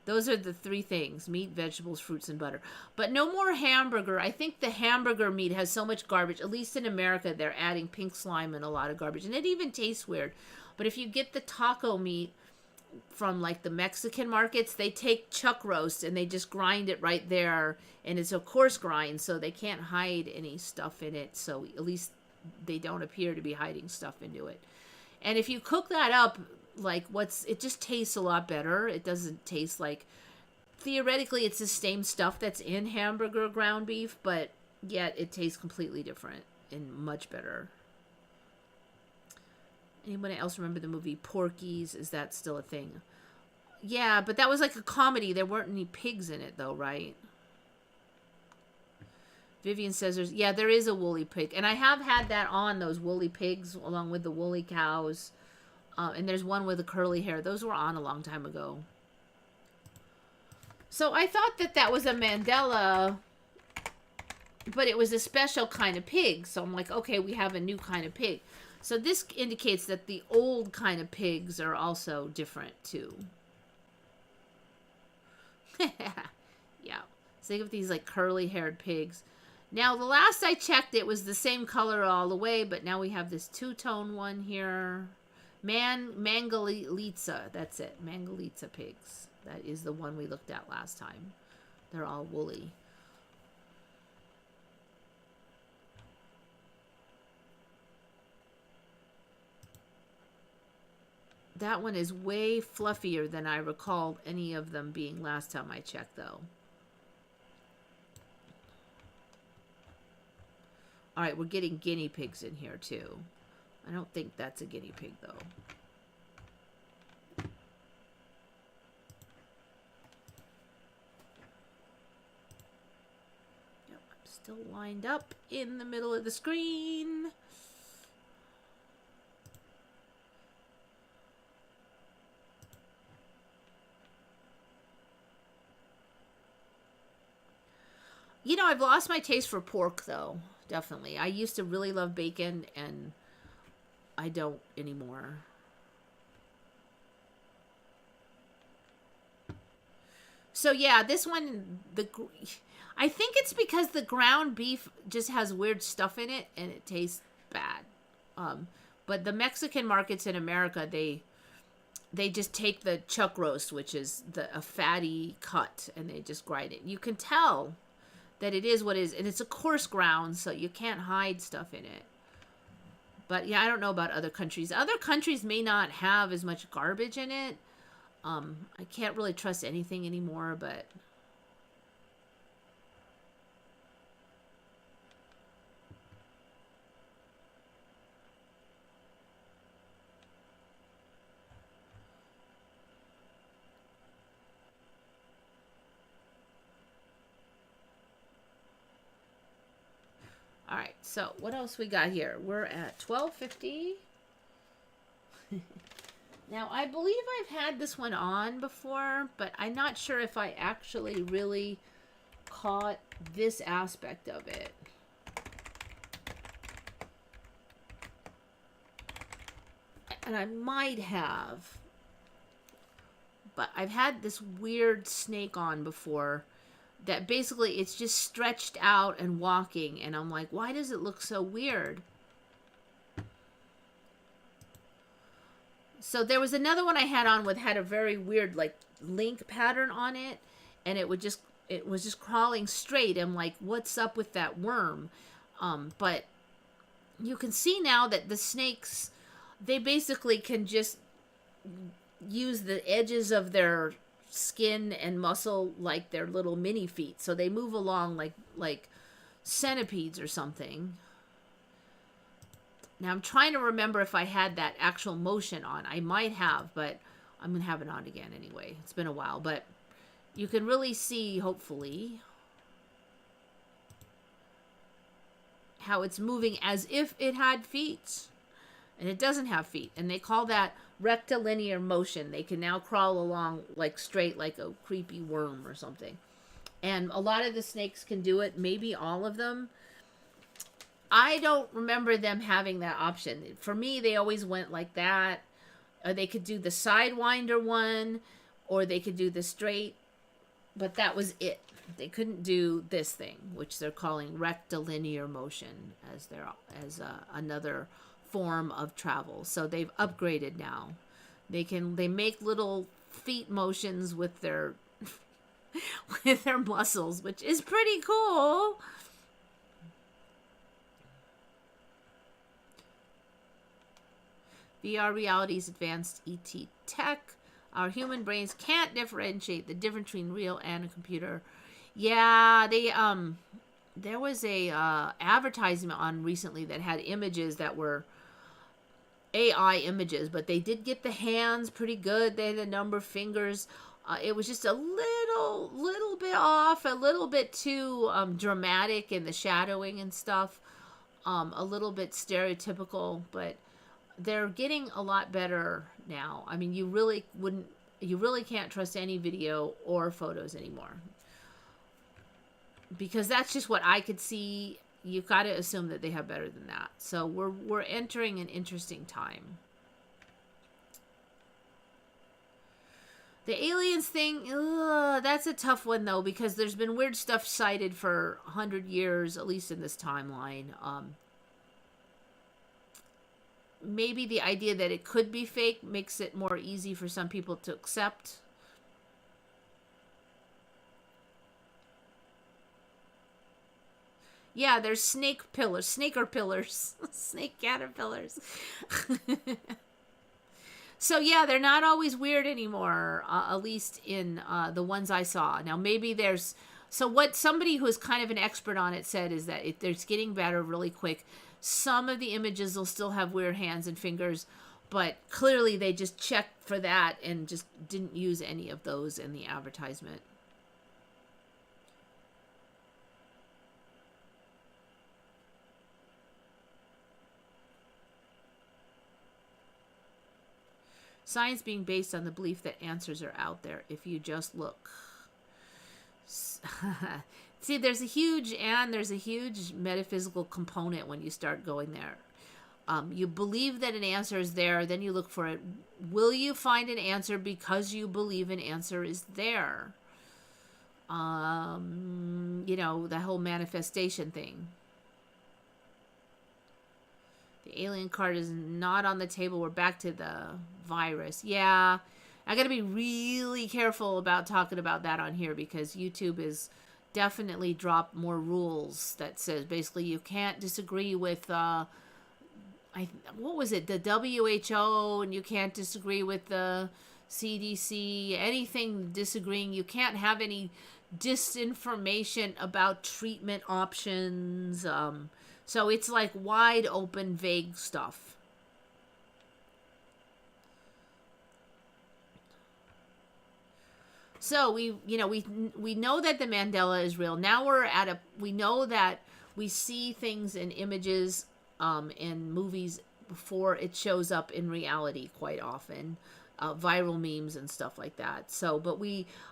Those are the three things: meat, vegetables, fruits, and butter. But no more hamburger. I think the hamburger meat has so much garbage. At least in America, they're adding pink slime and a lot of garbage. And it even tastes weird. But if you get the taco meat from, like, the Mexican markets, they take chuck roast and they just grind it right there. And it's a coarse grind, so they can't hide any stuff in it. So at least they don't appear to be hiding stuff into it. And if you cook that up, like, it just tastes a lot better. It doesn't taste like, theoretically it's the same stuff that's in hamburger ground beef, but yet it tastes completely different and much better. Anyone else remember the movie Porky's? Is that still a thing? Yeah, but that was like a comedy. There weren't any pigs in it, though, right? Vivian says there is a woolly pig. And I have had that on, those woolly pigs, along with the woolly cows. And there's one with the curly hair. Those were on a long time ago. So I thought that was a Mandela but it was a special kind of pig. So I'm like, okay, we have a new kind of pig. So this indicates that the old kind of pigs are also different too. Yeah. So think of these like curly haired pigs. Now, the last I checked, it was the same color all the way, but now we have this two-tone one here. Mangalitsa, that's it. Mangalitsa pigs. That is the one we looked at last time. They're all woolly. That one is way fluffier than I recalled any of them being last time I checked, though. All right, we're getting guinea pigs in here, too. I don't think that's a guinea pig, though. Yep, I'm still lined up in the middle of the screen. You know, I've lost my taste for pork, though. Definitely. I used to really love bacon, and I don't anymore. So, yeah, this one, I think it's because the ground beef just has weird stuff in it, and it tastes bad. But the Mexican markets in America, they just take the chuck roast, which is a fatty cut, and they just grind it. You can tell that it is what it is, and it's a coarse ground, so you can't hide stuff in it. But yeah, I don't know about other countries. Other countries may not have as much garbage in it. I can't really trust anything anymore, but all right, so what else we got here? We're at 12:50. Now, I believe I've had this one on before, but I'm not sure if I actually really caught this aspect of it. And I might have. But I've had this weird snake on before that basically it's just stretched out and walking, and I'm like, why does it look so weird? So there was another one I had on with had a very weird like link pattern on it, and it was just crawling straight. I'm like, what's up with that worm? But you can see now that the snakes, they basically can just use the edges of their skin and muscle like their little mini feet, so they move along like centipedes or something. Now, I'm trying to remember if I had that actual motion on. I might have, but I'm going to have it on again anyway. It's been a while, but you can really see, hopefully, how it's moving as if it had feet. And it doesn't have feet. And they call that rectilinear motion. They can now crawl along like straight like a creepy worm or something. And a lot of the snakes can do it, maybe all of them. I don't remember them having that option. For me, they always went like that. They could do the sidewinder one, or they could do the straight, but that was it. They couldn't do this thing, which they're calling rectilinear motion as another form of travel. So they've upgraded now. They make little feet motions with their with their muscles, which is pretty cool. VR Reality's advanced ET tech. Our human brains can't differentiate the difference between real and a computer. Yeah, there was a advertisement on recently that had images that were AI images, but they did get the hands pretty good. They had a number of fingers. It was just a little bit off, a little bit too dramatic in the shadowing and stuff. A little bit stereotypical, but they're getting a lot better now. I mean, you really can't trust any video or photos anymore. because that's just what I could see. You've got to assume that they have better than that. So we're entering an interesting time. The aliens thing, that's a tough one though, because there's been weird stuff cited for 100 years, at least in this timeline. Maybe the idea that it could be fake makes it more easy for some people to accept. Yeah, there's snake pillars, snake caterpillars. So yeah, they're not always weird anymore, at least in the ones I saw. Now maybe there's, so what somebody who's kind of an expert on it said is that it's getting better really quick. Some of the images will still have weird hands and fingers, but clearly they just checked for that and just didn't use any of those in the advertisement. Science being based on the belief that answers are out there if you just look. See, there's a huge metaphysical component when you start going there. You believe that an answer is there, then you look for it. Will you find an answer because you believe an answer is there? You know, the whole manifestation thing. The alien card is not on the table. We're back to the virus. Yeah, I got to be really careful about talking about that on here because YouTube is definitely dropped more rules that says basically you can't disagree with what was it, the WHO, and you can't disagree with the CDC, anything disagreeing. You can't have any disinformation about treatment options. So it's like wide open, vague stuff. So we know that the Mandela is real. Now we know that we see things in images in movies before it shows up in reality quite often. Viral memes and stuff like that. So, but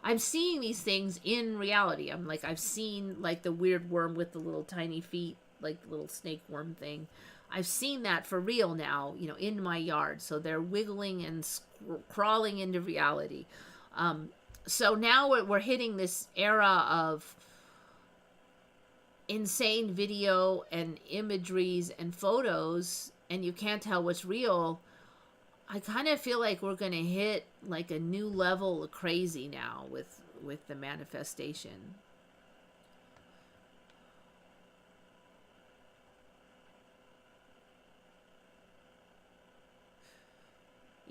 I'm seeing these things in reality. I've seen like the weird worm with the little tiny feet, like the little snake worm thing. I've seen that for real now, in my yard. So they're wiggling and crawling into reality. So now we're hitting this era of insane video and imageries and photos, and you can't tell what's real. I kind of feel like we're going to hit like a new level of crazy now with the manifestation.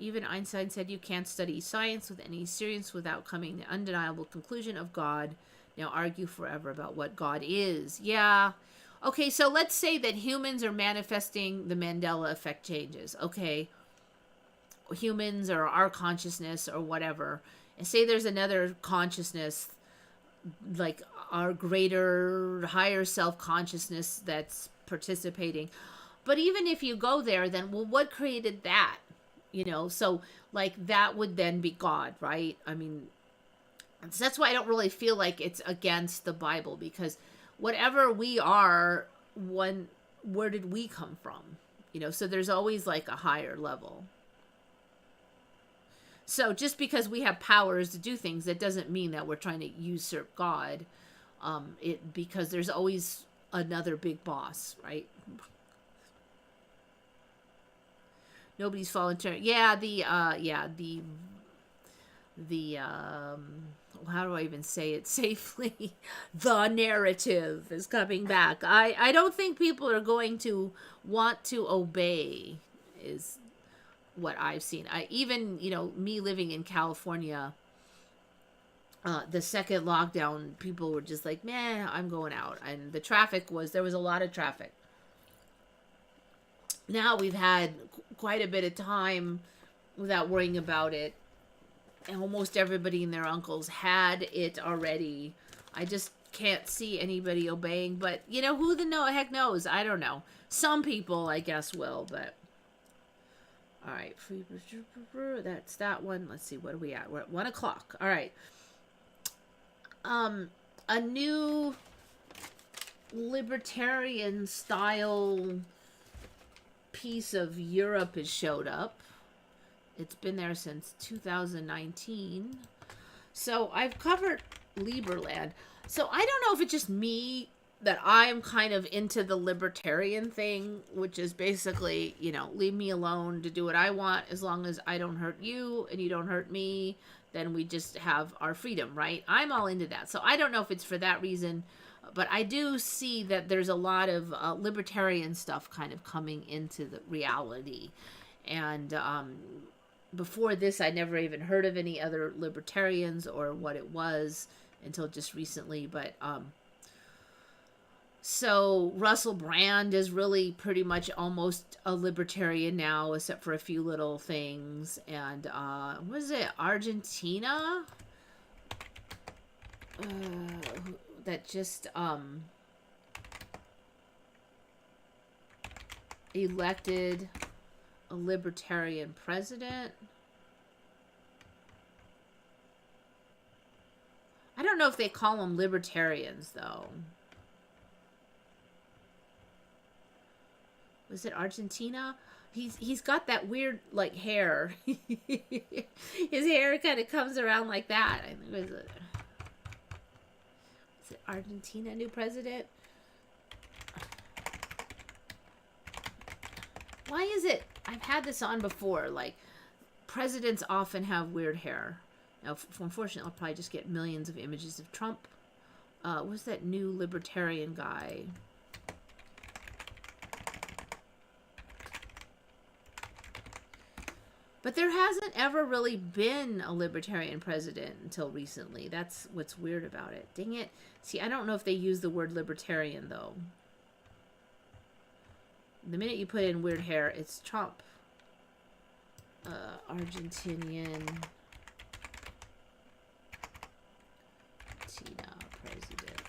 Even Einstein said you can't study science with any seriousness without coming to the undeniable conclusion of God. Now argue forever about what God is. Yeah. Okay, so let's say that humans are manifesting the Mandela Effect changes. Okay. Humans or our consciousness or whatever. And say there's another consciousness, like our greater, higher self-consciousness that's participating. But even if you go there, then, well, what created that? So like that would then be God, right? I mean, so that's why I don't really feel like it's against the Bible, because whatever we are, where did we come from? So there's always like a higher level. So just because we have powers to do things, that doesn't mean that we're trying to usurp God. Because there's always another big boss, right? Nobody's volunteering. Yeah, how do I even say it safely? The narrative is coming back. I don't think people are going to want to obey, is what I've seen. Even me living in California, the second lockdown, people were just like, man, I'm going out. And the there was a lot of traffic. Now we've had quite a bit of time without worrying about it. And almost everybody and their uncles had it already. I just can't see anybody obeying. But, who the heck knows? I don't know. Some people, I guess, will. But, all right. That's that one. Let's see. What are we at? We're at 1 o'clock. All right. A new libertarian style piece of Europe has showed up. It's been there since 2019. So I've covered Liberland. So I don't know if it's just me that I'm kind of into the libertarian thing, which is basically, you know, leave me alone to do what I want as long as I don't hurt you and you don't hurt me, then we just have our freedom, right? I'm all into that. So I don't know if it's for that reason, but I do see that there's a lot of libertarian stuff kind of coming into the reality. And before this, I never even heard of any other libertarians or what it was until just recently. But so Russell Brand is really pretty much almost a libertarian now, except for a few little things. And was it Argentina that just elected a libertarian president? I don't know if they call them libertarians, though. Was it Argentina? He's got that weird, like, hair. His hair kind of comes around like that. I think was it Argentina, new president? Why is it? I've had this on before. Like, presidents often have weird hair. Now, unfortunately, I'll probably just get millions of images of Trump. What's that new libertarian guy? But there hasn't ever really been a libertarian president until recently. That's what's weird about it. Dang it. See, I don't know if they use the word libertarian, though. The minute you put in weird hair, it's Trump. Argentinian president.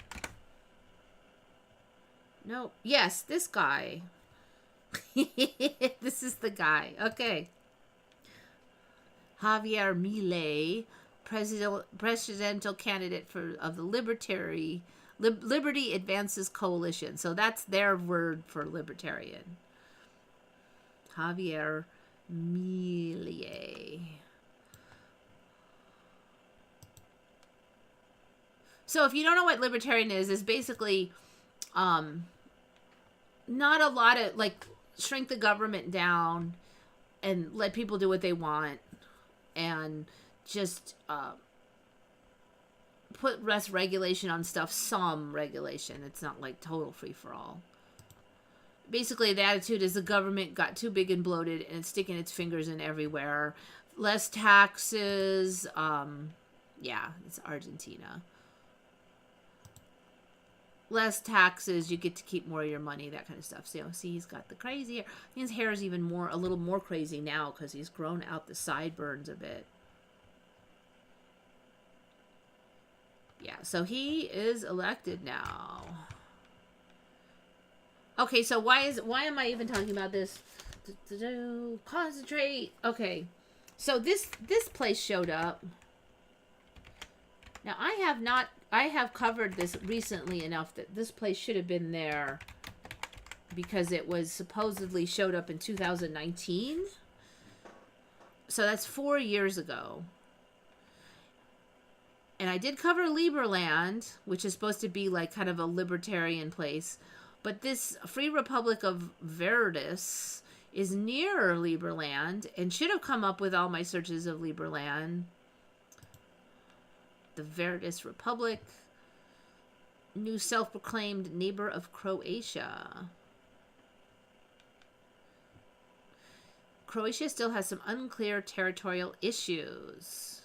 No. Yes, this guy. This is the guy. Okay. Javier Milei, presidential candidate of the Liberty Advances Coalition. So that's their word for libertarian. Javier Milei. So if you don't know what libertarian is basically not a lot of, like, shrink the government down and let people do what they want. And just put less regulation on stuff, some regulation. It's not like total free-for-all. Basically, the attitude is the government got too big and bloated and it's sticking its fingers in everywhere. Less taxes. Yeah, it's Argentina. Less taxes, you get to keep more of your money, that kind of stuff. So, see, he's got the crazy hair. His hair is even a little more crazy now because he's grown out the sideburns a bit. Yeah, so he is elected now. Okay, so why am I even talking about this? Concentrate. Okay, so this place showed up. Now, I have covered this recently enough that this place should have been there because it was supposedly showed up in 2019. So that's 4 years ago. And I did cover Liberland, which is supposed to be like kind of a libertarian place. But this Free Republic of Verdus is near Liberland and should have come up with all my searches of Liberland. The Verdus Republic, new self-proclaimed neighbor of Croatia. Croatia still has some unclear territorial issues.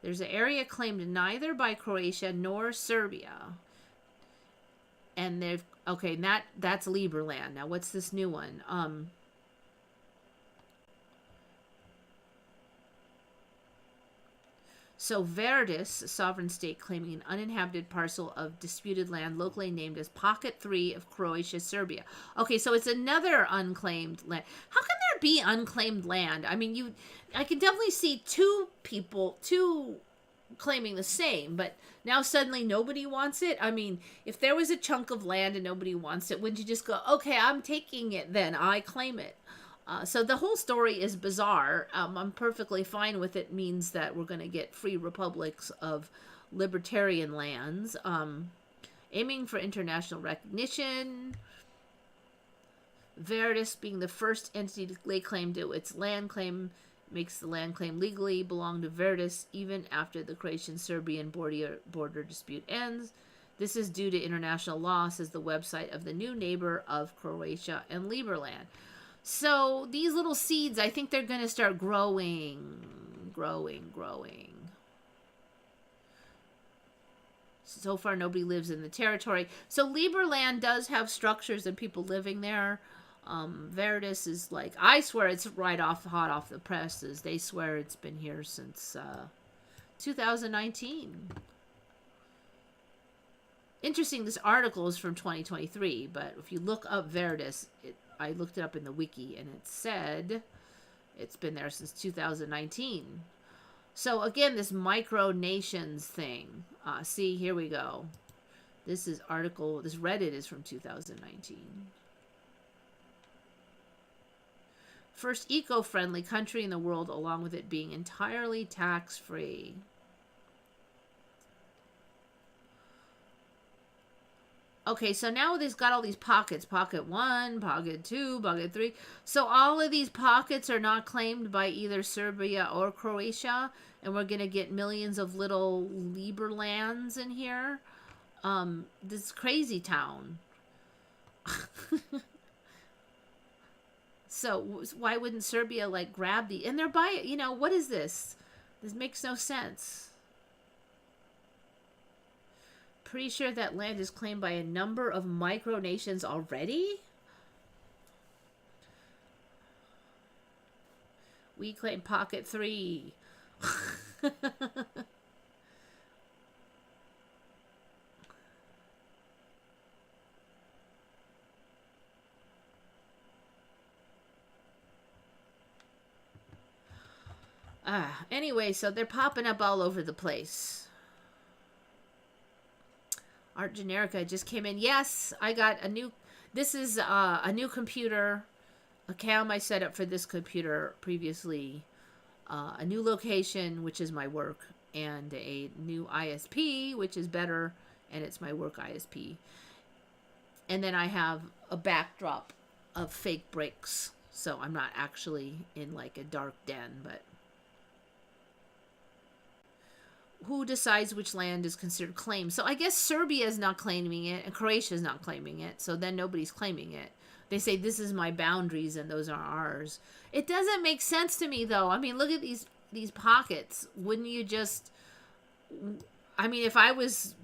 There's an area claimed neither by Croatia nor Serbia. And they've, okay, that's Liberland. Now, what's this new one? So Verdus, a sovereign state claiming an uninhabited parcel of disputed land locally named as Pocket 3 of Croatia, Serbia. Okay, so it's another unclaimed land. How can there be unclaimed land? I mean, I can definitely see two claiming the same, but now suddenly nobody wants it. I mean, if there was a chunk of land and nobody wants it, wouldn't you just go, okay, I'm taking it then, I claim it? So the whole story is bizarre. I'm perfectly fine with it. Means that we're going to get free republics of libertarian lands, aiming for international recognition. Verdis being the first entity to lay claim to its land claim makes the land claim legally belong to Verdis even after the Croatian-Serbian border dispute ends. This is due to international law, says the website of the new neighbor of Croatia and Liberland. So these little seeds, I think they're going to start growing. So far, nobody lives in the territory. So Liberland does have structures and people living there. Verdis is like, I swear it's hot off the presses. They swear it's been here since 2019. Interesting, this article is from 2023, but if you look up Verdis, I looked it up in the wiki, and it said it's been there since 2019. So again, this micronations thing. See, here we go. This Reddit is from 2019. First eco-friendly country in the world, along with it being entirely tax-free. Okay, so now they've got all these pockets. Pocket 1, Pocket 2, Pocket 3. So all of these pockets are not claimed by either Serbia or Croatia. And we're going to get millions of little Liberlands in here. This crazy town. So why wouldn't Serbia, like, grab the... And they're buying... You know, what is this? This makes no sense. Pretty sure that land is claimed by a number of micronations already? We claim Pocket 3. Anyway, so they're popping up all over the place. Art Generica just came in. Yes, I got a new... This is a new computer. A cam I set up for this computer previously. A new location, which is my work. And a new ISP, which is better. And it's my work ISP. And then I have a backdrop of fake bricks. So I'm not actually in like a dark den, but... Who decides which land is considered claimed? So I guess Serbia is not claiming it, and Croatia is not claiming it, so then nobody's claiming it. They say, this is my boundaries, and those are ours. It doesn't make sense to me, though. I mean, look at these pockets. Wouldn't you just... I mean, if I was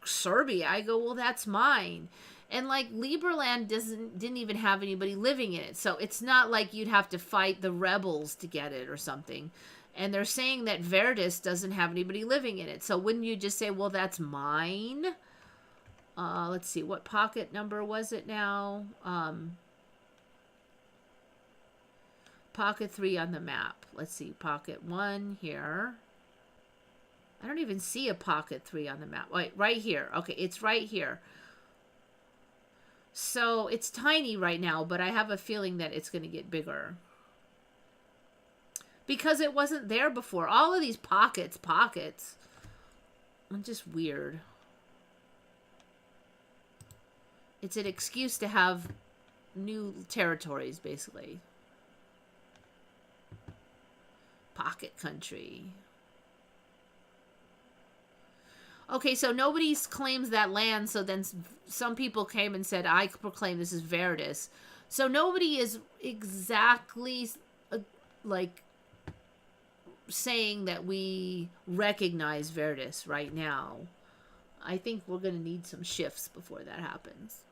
Serbia, I go, well, that's mine. And, like, Liberland didn't even have anybody living in it, so it's not like you'd have to fight the rebels to get it or something. And they're saying that Verdis doesn't have anybody living in it. So wouldn't you just say, well, that's mine? Let's see. What pocket number was it now? Pocket 3 on the map. Let's see. Pocket 1 here. I don't even see a pocket 3 on the map. Wait, right here. Okay, it's right here. So it's tiny right now, but I have a feeling that it's going to get bigger. Because it wasn't there before. All of these pockets. I'm just weird. It's an excuse to have new territories, basically. Pocket country. Okay, so nobody claims that land, so then some people came and said, I proclaim this is Verdis. So nobody is exactly, like... saying that we recognize Verdis right now. I think we're going to need some shifts before that happens.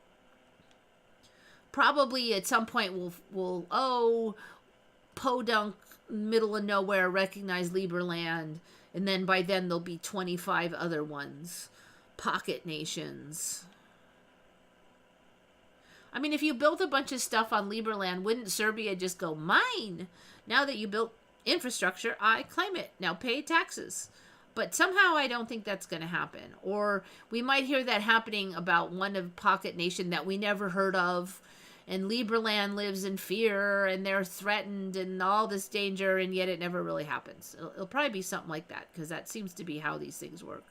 Probably at some point we'll Podunk, middle of nowhere, recognize Liberland, and then by then there'll be 25 other ones. Pocket nations. I mean, if you built a bunch of stuff on Liberland, wouldn't Serbia just go, mine? Now that you built infrastructure, I claim it. Now pay taxes. But somehow I don't think that's going to happen. Or we might hear that happening about one of pocket nation that we never heard of. And Liberland lives in fear and they're threatened and all this danger, and yet it never really happens. It'll probably be something like that, because that seems to be how these things work.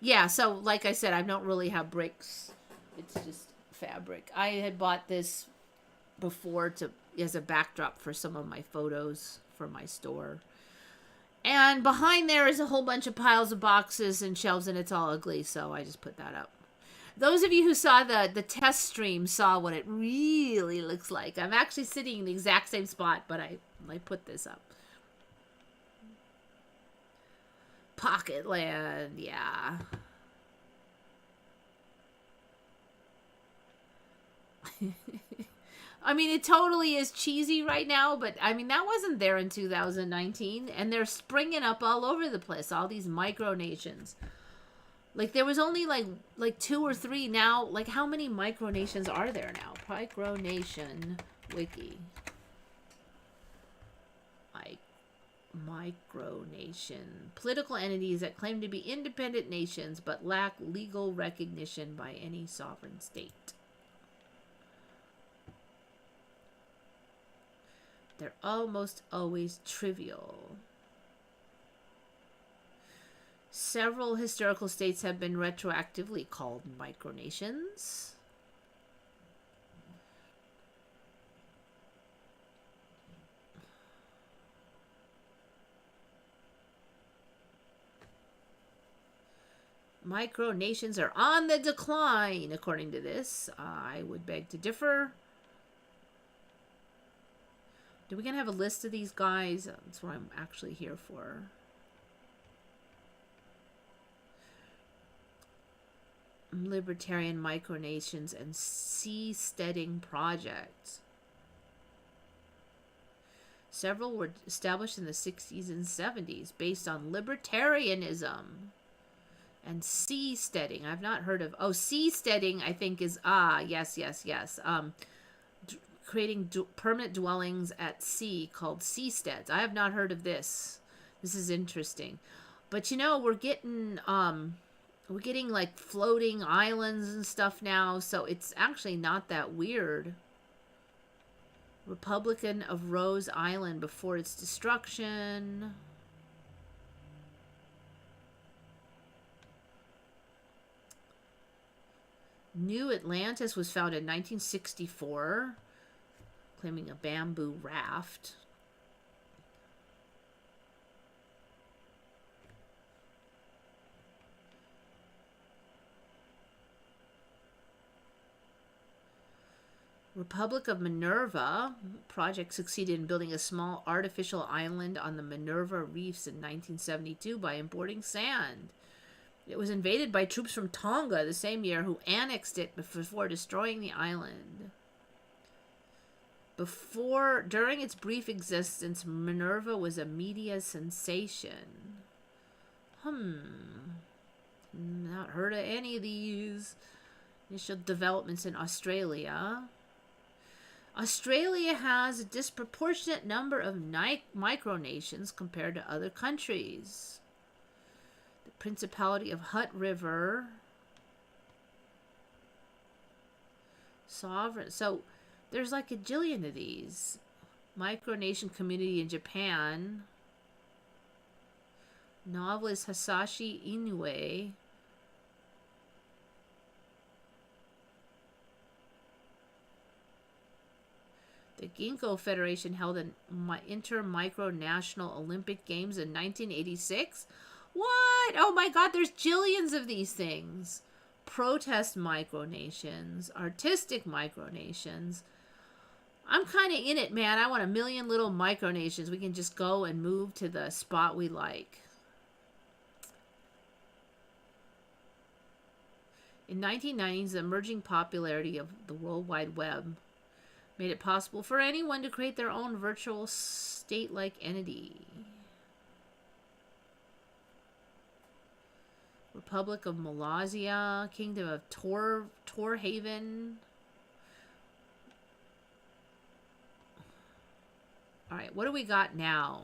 Yeah, so like I said, I don't really have bricks. It's just fabric. I had bought this before to as a backdrop for some of my photos for my store. And behind there is a whole bunch of piles of boxes and shelves, and it's all ugly, so I just put that up. Those of you who saw the test stream saw what it really looks like. I'm actually sitting in the exact same spot, but I put this up. Pocket land, yeah. I mean, it totally is cheesy right now, but I mean, that wasn't there in 2019, and they're springing up all over the place, all these micronations. Like, there was only like 2 or 3 now. Like, how many micronations are there now? Micronation wiki. Micronation. Political entities that claim to be independent nations but lack legal recognition by any sovereign state. They're almost always trivial. Several historical states have been retroactively called micronations. Micronations are on the decline, according to this. I would beg to differ. Do we gonna have a list of these guys? That's what I'm actually here for. Libertarian micronations and seasteading projects. Several were established in the 60s and 70s based on libertarianism and seasteading. I've not heard of. Oh, seasteading, I think is yes. Creating permanent dwellings at sea called seasteads. I have not heard of this. This is interesting. But you know, we're getting like floating islands and stuff now, so it's actually not that weird. Republican of Rose Island before its destruction. New Atlantis was founded in 1964. Claiming a bamboo raft. Republic of Minerva project succeeded in building a small artificial island on the Minerva Reefs in 1972 by importing sand. It was invaded by troops from Tonga the same year, who annexed it before destroying the island. During its brief existence, Minerva was a media sensation. Not heard of any of these. Initial developments in Australia. Australia has a disproportionate number of micronations compared to other countries. The Principality of Hutt River. Sovereign. So, there's like a jillion of these. Micronation community in Japan. Novelist Hasashi Inoue. The Ginkgo Federation held an inter-micronational Olympic Games in 1986. What? Oh my God, there's jillions of these things. Protest micronations. Artistic micronations. I'm kind of in it, man. I want a million little micronations. We can just go and move to the spot we like. In 1990s, the emerging popularity of the World Wide Web made it possible for anyone to create their own virtual state-like entity. Republic of Malaysia, Kingdom of Torhaven, All right, what do we got now?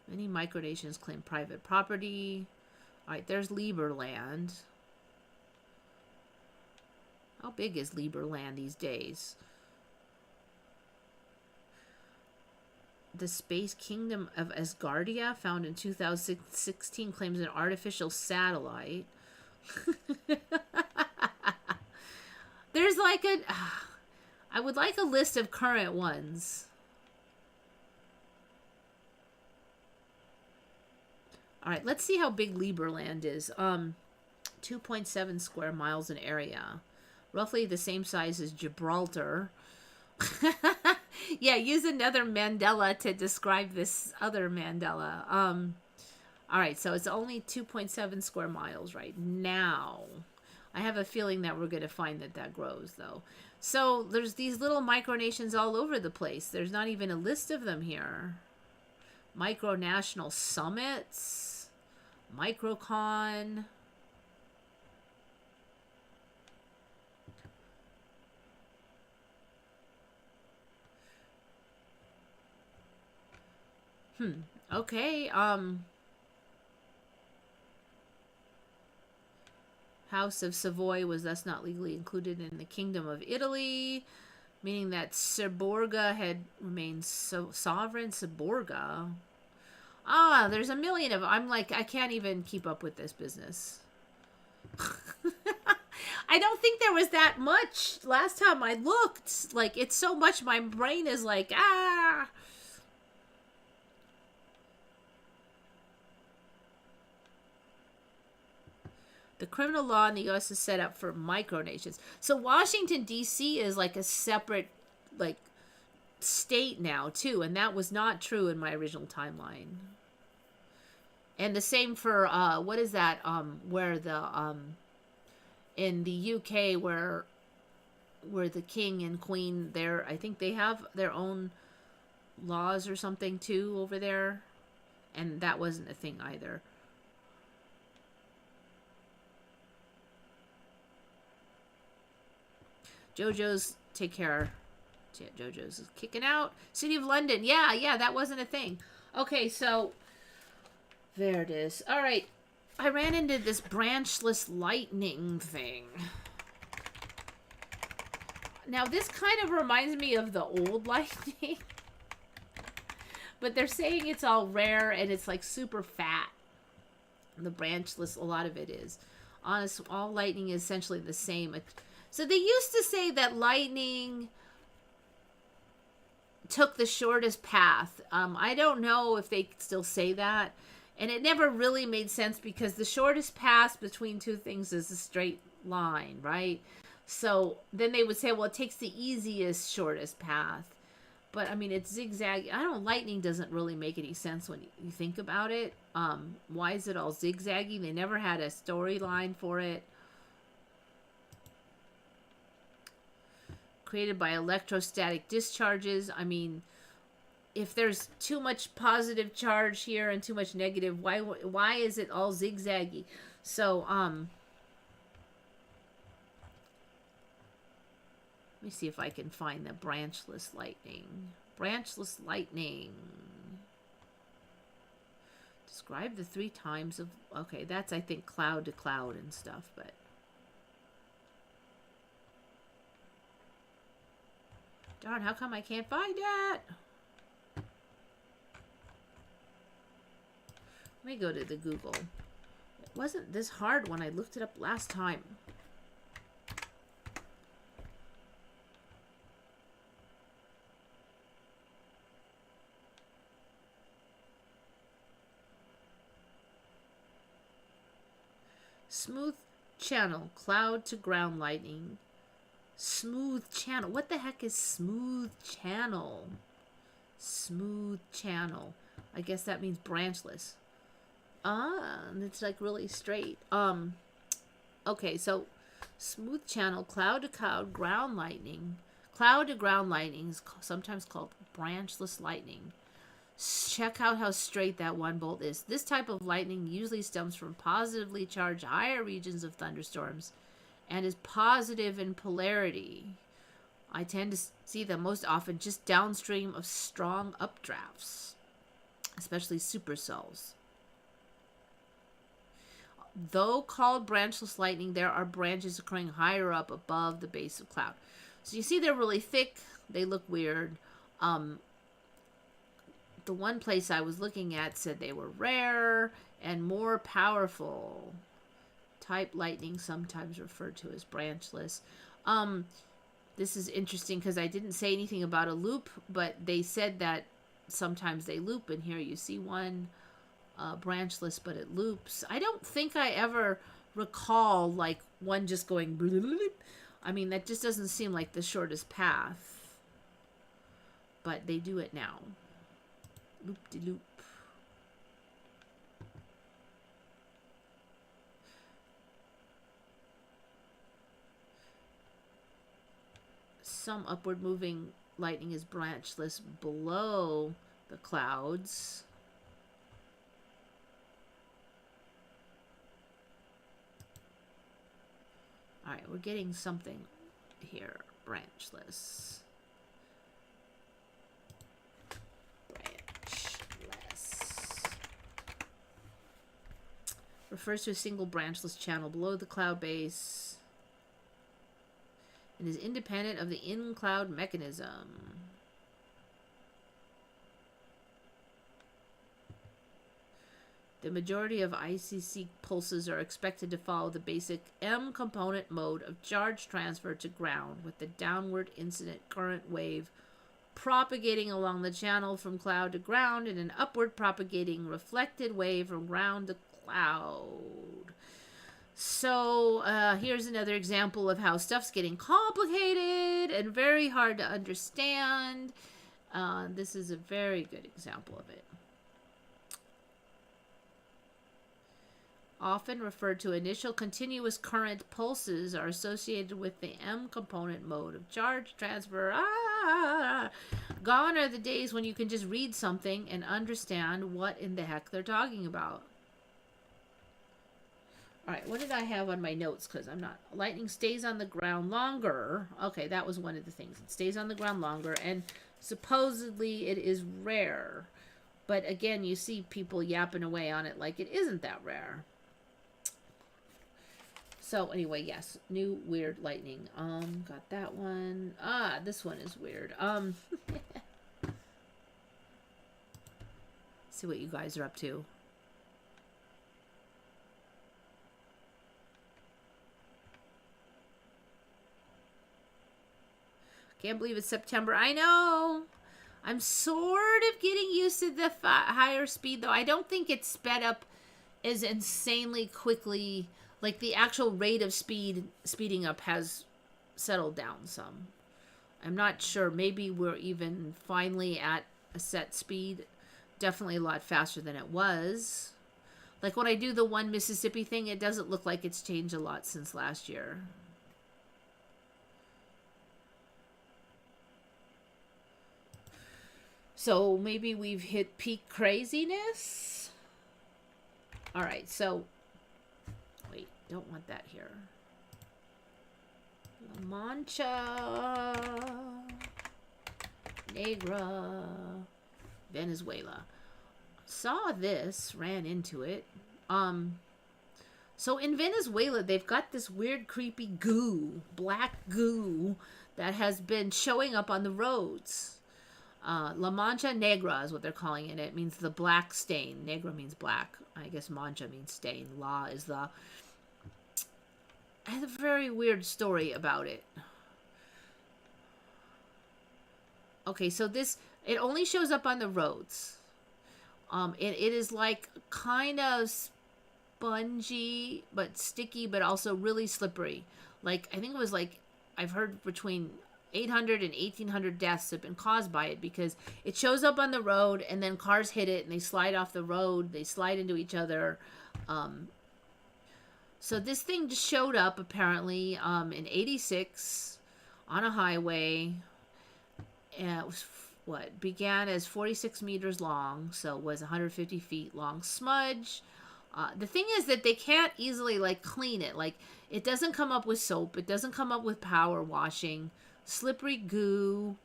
Many micronations claim private property. All right, there's Liberland. How big is Liberland these days? The Space Kingdom of Asgardia, found in 2016, claims an artificial satellite. There's like a... I would like a list of current ones. All right, let's see how big Liberland is. 2.7 square miles in area. Roughly the same size as Gibraltar. Yeah, use another Mandela to describe this other Mandela. All right, so it's only 2.7 square miles right now. I have a feeling that we're going to find that that grows, though. So there's these little micronations all over the place. There's not even a list of them here. Micronational summits. Microcon. Okay, House of Savoy was thus not legally included in the Kingdom of Italy, meaning that Seborga had remained sovereign. Seborga? Ah, there's a million of them. I'm like, I can't even keep up with this business. I don't think there was that much last time I looked. Like, it's so much, my brain is like, ah... The criminal law in the U.S. is set up for micronations. So Washington, D.C. is like a separate, like, state now, too. And that was not true in my original timeline. And the same for, what is that, where the, in the U.K., where the king and queen, there, I think they have their own laws or something, too, over there. And that wasn't a thing either. JoJo's, take care. Yeah, JoJo's is kicking out. City of London. Yeah, that wasn't a thing. Okay, so there it is. All right. I ran into this branchless lightning thing. Now, this kind of reminds me of the old lightning. But they're saying it's all rare and it's like super fat. The branchless, a lot of it is. Honest, all lightning is essentially the same. So they used to say that lightning took the shortest path. I don't know if they still say that. And it never really made sense because the shortest path between two things is a straight line, right? So then they would say, well, it takes the easiest, shortest path. But, I mean, it's zigzag. Lightning doesn't really make any sense when you think about it. Why is it all zigzaggy? They never had a storyline for it. Created by electrostatic discharges. I mean, if there's too much positive charge here and too much negative, why is it all zigzaggy? So, let me see if I can find the branchless lightning. Branchless lightning. Describe the 3 times of... Okay, that's, I think, cloud to cloud and stuff, but... Darn, how come I can't find it? Let me go to the Google. It wasn't this hard when I looked it up last time. Smooth channel, cloud to ground lightning. Smooth channel. What the heck is smooth channel? Smooth channel. I guess that means branchless. And it's like really straight. Okay, so smooth channel, cloud to cloud, ground lightning. Cloud to ground lightning is sometimes called branchless lightning. Check out how straight that one bolt is. This type of lightning usually stems from positively charged higher regions of thunderstorms and is positive in polarity. I tend to see them most often just downstream of strong updrafts, especially supercells. Though called branchless lightning, there are branches occurring higher up above the base of cloud. So you see they're really thick. They look weird. The one place I was looking at said they were rare and more powerful. Type lightning, sometimes referred to as branchless. This is interesting because I didn't say anything about a loop, but they said that sometimes they loop, and here you see one branchless, but it loops. I don't think I ever recall like one just going I mean, that just doesn't seem like the shortest path, but they do it now. Loop-de-loop. Some upward moving lightning is branchless below the clouds. All right, we're getting something here. Branchless. Refers to a single branchless channel below the cloud base and is independent of the in-cloud mechanism. The majority of ICC pulses are expected to follow the basic M component mode of charge transfer to ground, with the downward incident current wave propagating along the channel from cloud to ground and an upward propagating reflected wave from ground to cloud. So here's another example of how stuff's getting complicated and very hard to understand. This is a very good example of it. Often referred to, initial continuous current pulses are associated with the M component mode of charge transfer. Gone are the days when you can just read something and understand what in the heck they're talking about. All right, what did I have on my notes? Because I'm not... Lightning stays on the ground longer. Okay, that was one of the things. It stays on the ground longer, and supposedly it is rare. But again, you see people yapping away on it like it isn't that rare. So anyway, yes, new weird lightning. Got that one. This one is weird. See what you guys are up to. Can't believe it's September. I know. I'm sort of getting used to the higher speed, though. I don't think it's sped up as insanely quickly. Like, the actual rate of speeding up has settled down some. I'm not sure. Maybe we're even finally at a set speed. Definitely a lot faster than it was. Like, when I do the one Mississippi thing, it doesn't look like it's changed a lot since last year. So maybe we've hit peak craziness. All right, so wait, don't want that here. La Mancha, Negra, Venezuela. Saw this, ran into it. So in Venezuela, they've got this weird, creepy goo, black goo, that has been showing up on the roads. La Mancha Negra is what they're calling it. It means the black stain. Negra means black. I guess Mancha means stain. La is the... I had a very weird story about it. Okay, so this... It only shows up on the roads. It is like kind of spongy, but sticky, but also really slippery. Like, I think it was like... I've heard between 800 and 1,800 deaths have been caused by it because it shows up on the road and then cars hit it and they slide off the road. They slide into each other. So this thing just showed up apparently in 86 on a highway. And it was what began as 46 meters long, so was 150 feet long smudge. The thing is that they can't easily like clean it. Like it doesn't come up with soap. It doesn't come up with power washing. Slippery goo.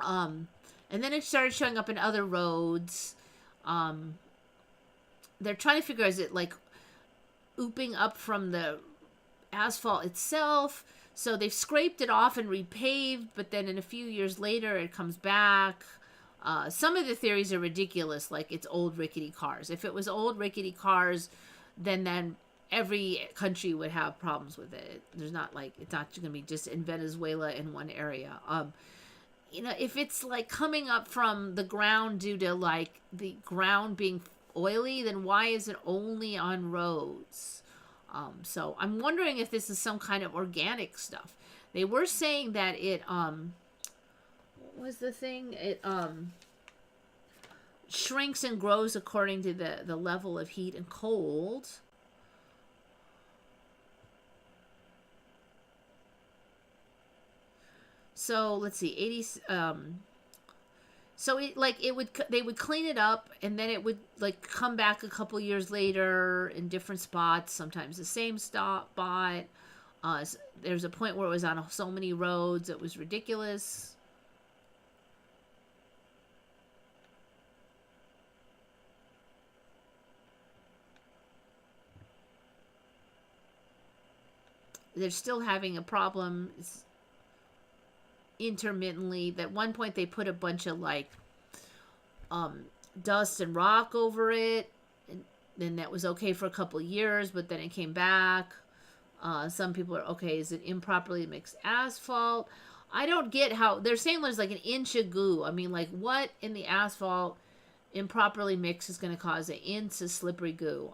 And then it started showing up in other roads. They're trying to figure out, is it like ooping up from the asphalt itself? So they've scraped it off and repaved, but then in a few years later it comes back. Some of the theories are ridiculous, like it's old rickety cars. If it was old rickety cars, then every country would have problems with it. There's not like, it's not going to be just in Venezuela in one area. You know, if it's like coming up from the ground due to like the ground being oily, then why is it only on roads? So I'm wondering if this is some kind of organic stuff. They were saying that it, what was the thing? It, shrinks and grows according to the level of heat and cold. So let's see, 80, so it like they would clean it up and then it would like come back a couple years later in different spots, sometimes the same spot. There's a point where it was on so many roads it was ridiculous. They're still having a problem intermittently. At one point they put a bunch of like dust and rock over it, and then that was okay for a couple of years, but then it came back. Some people are okay, is it improperly mixed asphalt? I don't get how they're saying there's like an inch of goo. I mean, like what in the asphalt improperly mixed is going to cause an inch of slippery goo?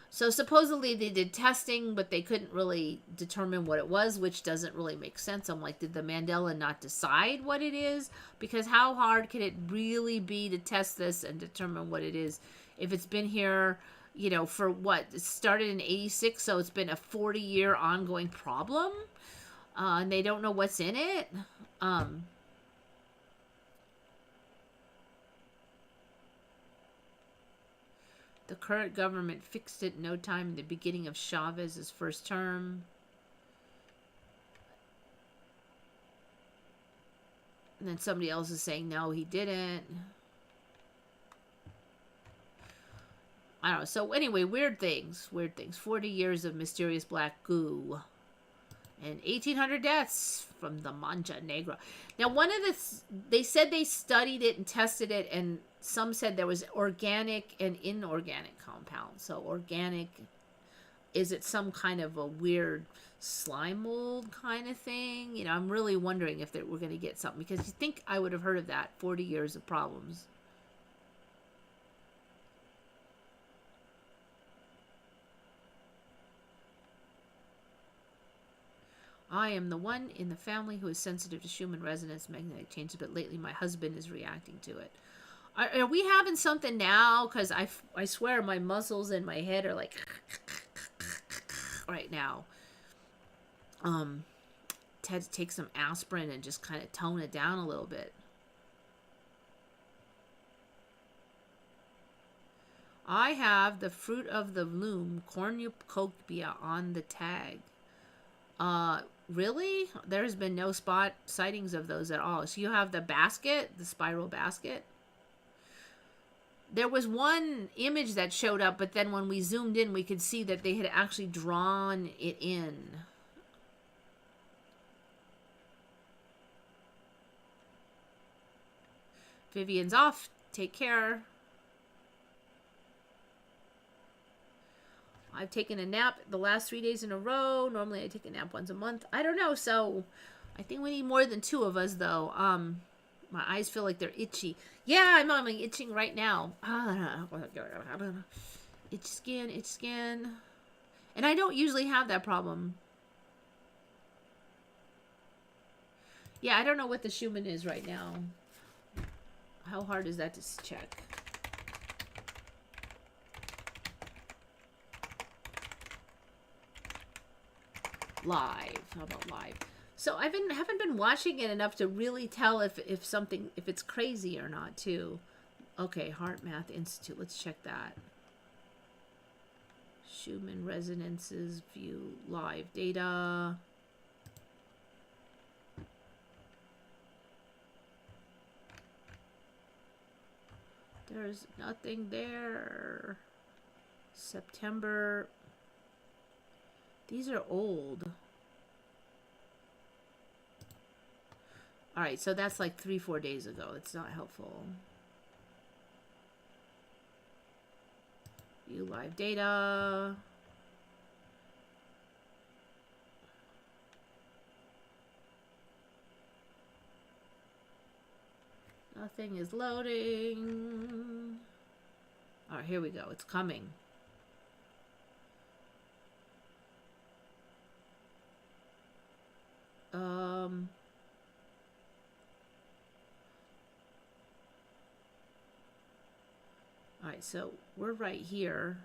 So supposedly they did testing, but they couldn't really determine what it was, which doesn't really make sense. I'm like, did the Mandela not decide what it is? Because how hard can it really be to test this and determine what it is? If it's been here, you know, for what? It started in 86, so it's been a 40-year ongoing problem. And they don't know what's in it. The current government fixed it in no time in the beginning of Chavez's first term. And then somebody else is saying, no, he didn't. I don't know. So anyway, weird things. 40 years of mysterious black goo. And 1,800 deaths from the mancha negra. Now, one of the... They said they studied it and tested it, and some said there was organic and inorganic compounds. So organic, is it some kind of a weird slime mold kind of thing? You know, I'm really wondering if we're going to get something. Because you think I would have heard of that. 40 years of problems. I am the one in the family who is sensitive to Schumann resonance magnetic changes, but lately my husband is reacting to it. Are we having something now? Because I swear my muscles in my head are like right now. Had to take some aspirin and just kind of tone it down a little bit. I have the fruit of the loom cornucopia on the tag. Really? There's been no spot sightings of those at all. So you have the basket, the spiral basket. There was one image that showed up, but then when we zoomed in, we could see that they had actually drawn it in. Vivian's off. Take care. I've taken a nap the last 3 days in a row. Normally I take a nap once a month. I don't know. So I think we need more than 2 of us, though. My eyes feel like they're itchy. Yeah, I'm itching right now. Itch skin, itch skin. And I don't usually have that problem. Yeah, I don't know what the Schumann is right now. How hard is that to check? Live. How about live? So haven't been watching it enough to really tell if it's crazy or not too. Okay, Heart Math Institute. Let's check that. Schumann resonances, view live data. There's nothing there. September. These are old. All right, so that's like 3-4 days ago. It's not helpful. View live data. Nothing is loading. All right, here we go. It's coming. All right, so we're right here.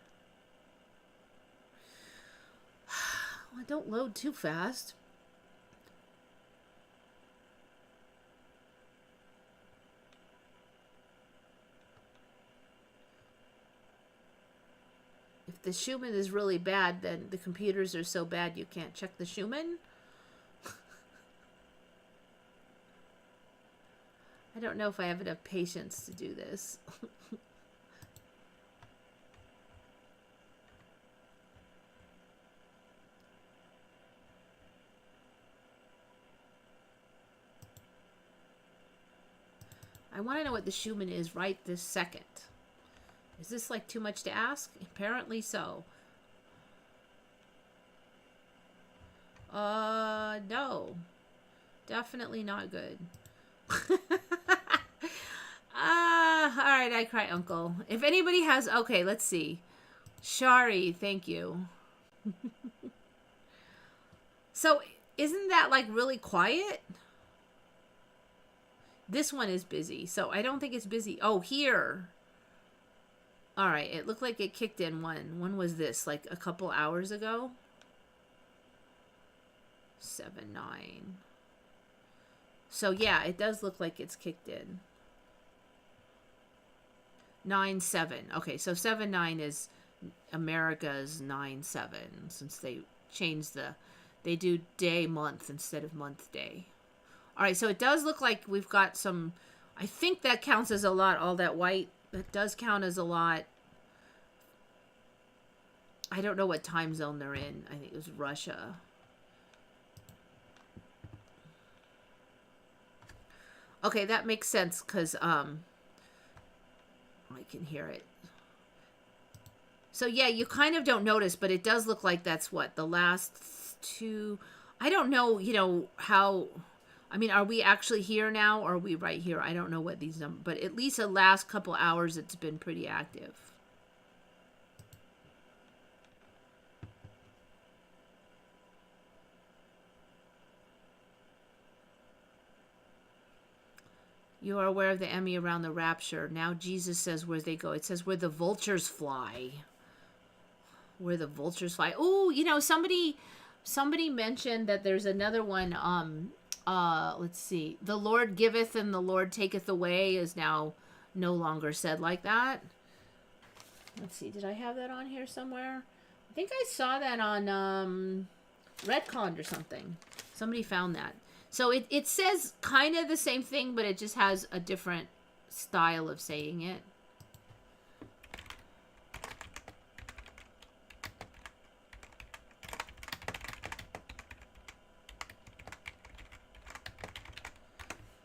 Well, don't load too fast. If the Schumann is really bad, then the computers are so bad you can't check the Schumann. I don't know if I have enough patience to do this. I want to know what the Schumann is right this second. Is this like too much to ask? Apparently so. No. Definitely not good. Alright, I cry uncle. If anybody has... Okay, let's see. Shari, thank you. So, isn't that like really quiet? This one is busy, so I don't think it's busy. Oh, here. Alright, it looked like it kicked in one. When was this? Like a couple hours ago? 7-9. So yeah, it does look like it's kicked in. 9-7. Okay, so 7-9 is America's 9-7, since they changed they do day month instead of month day. All right, so it does look like we've got some. I think that counts as a lot. All that white, that does count as a lot. I don't know what time zone they're in. I think it was Russia. Okay, that makes sense because I can hear it. So yeah, you kind of don't notice, but it does look like that's what the last two. I don't know, how. I mean, are we actually here now, or are we right here? I don't know what these numbers, but at least the last couple hours, it's been pretty active. You are aware of the Emmy around the rapture. Now Jesus says where they go. It says where the vultures fly. Where the vultures fly. Oh, somebody mentioned that there's another one. Let's see. The Lord giveth and the Lord taketh away is now no longer said like that. Let's see. Did I have that on here somewhere? I think I saw that on Redcon or something. Somebody found that. So it says kind of the same thing, but it just has a different style of saying it.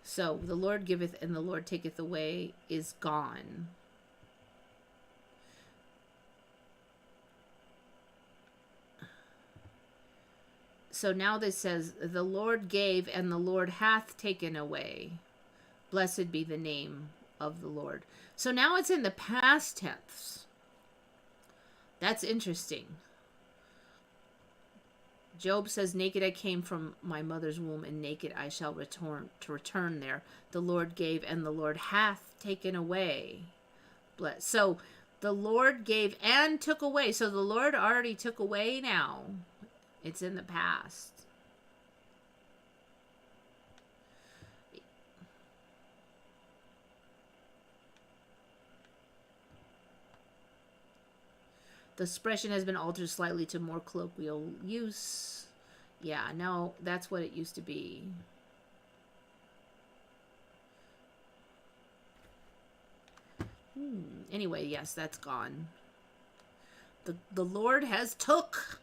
So the Lord giveth and the Lord taketh away is gone. So now this says, the Lord gave and the Lord hath taken away. Blessed be the name of the Lord. So now it's in the past tense. That's interesting. Job says, naked I came from my mother's womb, and naked I shall return there. The Lord gave and the Lord hath taken away. So the Lord gave and took away. So the Lord already took away now. It's in the past. The expression has been altered slightly to more colloquial use. Yeah, no, that's what it used to be. Anyway, yes, that's gone. The Lord has took.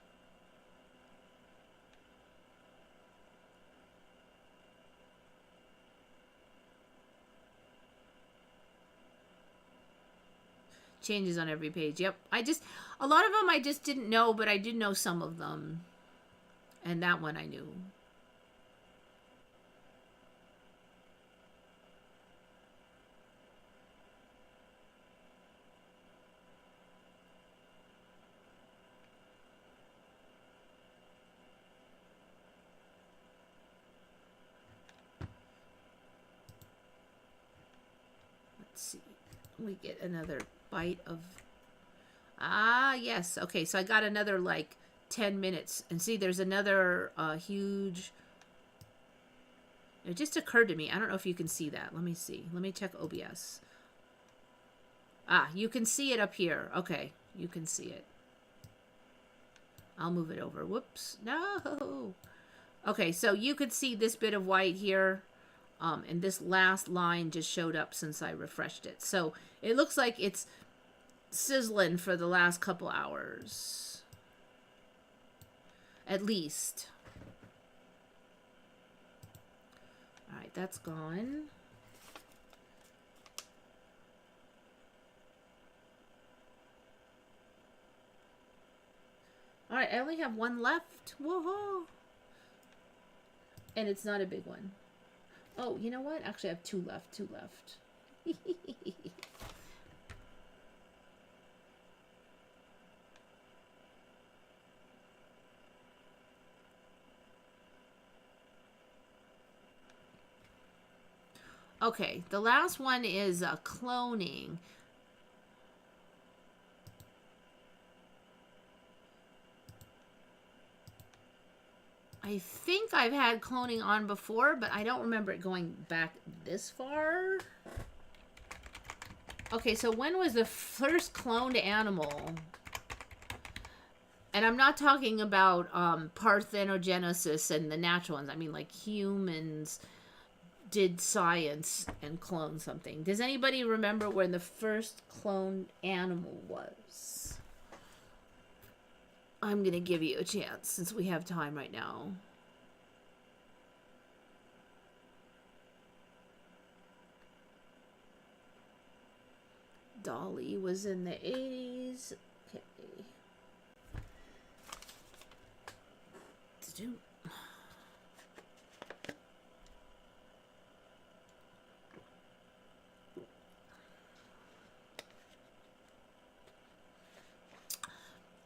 Changes on every page. Yep. A lot of them I just didn't know, but I did know some of them. And that one I knew. Let's see. We get another bite of... Ah, yes. Okay, so I got another, like, 10 minutes. And see, there's another huge... It just occurred to me. I don't know if you can see that. Let me see. Let me check OBS. Ah, you can see it up here. Okay, you can see it. I'll move it over. Whoops. No. Okay, so you could see this bit of white here. And this last line just showed up since I refreshed it. So it looks like it's sizzling for the last couple hours. At least. Alright, that's gone. Alright, I only have one left. Woohoo! And it's not a big one. Oh, you know what? Actually, I have two left. Two left. Okay, the last one is cloning. I think I've had cloning on before, but I don't remember it going back this far. Okay, so when was the first cloned animal? And I'm not talking about parthenogenesis and the natural ones. I mean, like, humans did science and clone something. Does anybody remember when the first cloned animal was? I'm going to give you a chance since we have time right now. Dolly was in the 80s. Okay.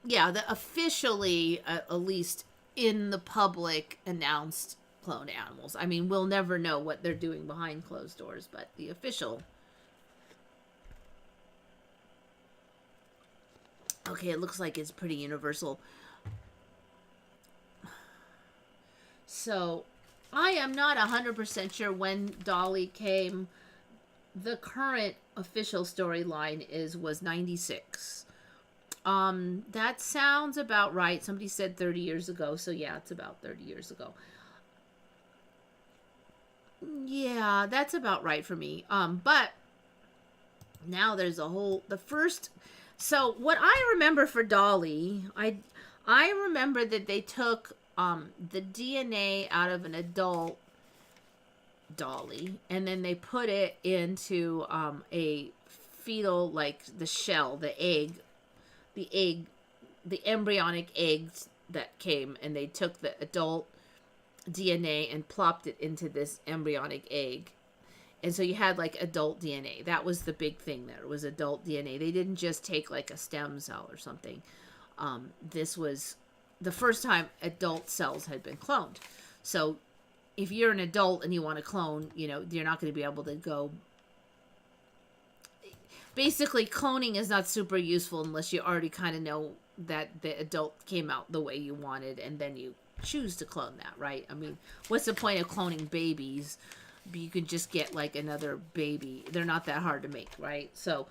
Yeah, the officially, at least in the public, announced cloned animals. I mean, we'll never know what they're doing behind closed doors, but the official. Okay, it looks like it's pretty universal. So, I am not 100% sure when Dolly came. The current official storyline was 96. That sounds about right. Somebody said 30 years ago, so yeah, it's about 30 years ago. Yeah, that's about right for me. But now there's the first. So what I remember for Dolly, I remember that they took the DNA out of an adult Dolly, and then they put it into a fetal, like the shell, the embryonic eggs that came, and they took the adult DNA and plopped it into this embryonic egg. And so you had like adult DNA. That was the big thing there. It was adult DNA. They didn't just take like a stem cell or something. This was the first time adult cells had been cloned. So if you're an adult and you want to clone, you're not going to be able to go. Basically, cloning is not super useful unless you already kind of know that the adult came out the way you wanted, and then you choose to clone that, right? I mean, what's the point of cloning babies? You can just get like another baby. They're not that hard to make, right? So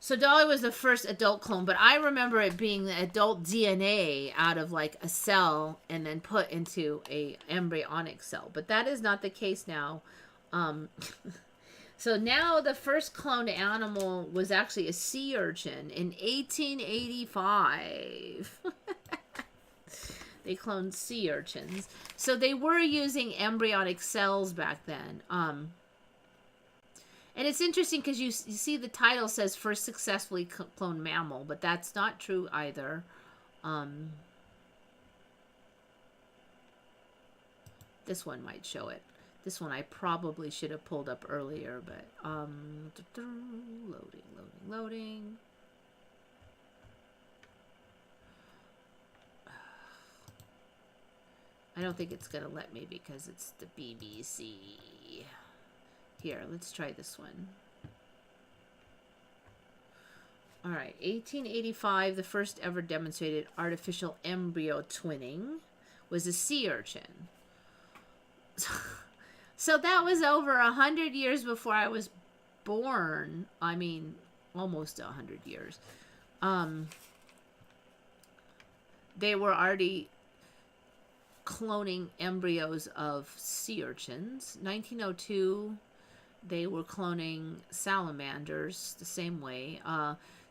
So Dolly was the first adult clone, but I remember it being the adult DNA out of like a cell and then put into a embryonic cell. But that is not the case now. Um, so now the first cloned animal was actually a sea urchin in 1885. They cloned sea urchins. So they were using embryonic cells back then. And it's interesting because you see the title says first successfully cloned mammal, but that's not true either. This one might show it. This one I probably should have pulled up earlier, but loading. I don't think it's gonna let me because it's the BBC. Here, let's try this one. All right, 1885, the first ever demonstrated artificial embryo twinning was a sea urchin. So that was over 100 years before I was born. I mean, almost 100 years. They were already cloning embryos of sea urchins. 1902, they were cloning salamanders the same way.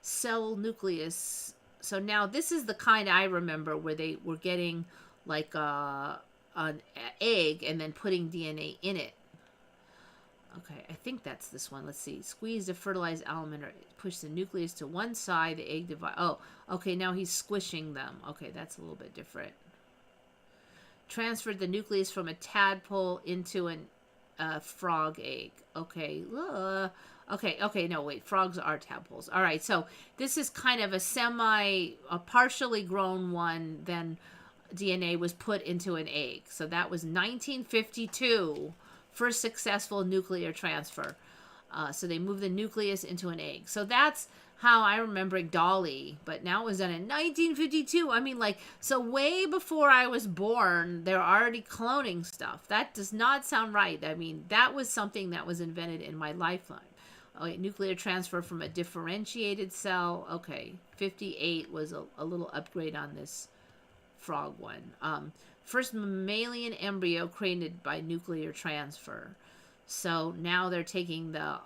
Cell nucleus. So now this is the kind I remember where they were getting like an egg and then putting DNA in it. Okay, I think that's this one. Let's see. Squeeze the fertilized alamander. Push the nucleus to one side. The egg divide. Oh, okay. Now he's squishing them. Okay, that's a little bit different. Transferred the nucleus from a tadpole into a frog egg. Okay. Okay. No, wait. Frogs are tadpoles. All right. So this is kind of a partially grown one. Then DNA was put into an egg. So that was 1952. First successful nuclear transfer. So they moved the nucleus into an egg. So that's how I remember Dolly, but now it was done in 1952. I mean, like, so way before I was born, they're already cloning stuff. That does not sound right. I mean, that was something that was invented in my lifetime. Okay, nuclear transfer from a differentiated cell. Okay, 58 was a little upgrade on this frog one. First mammalian embryo created by nuclear transfer. So now they're taking the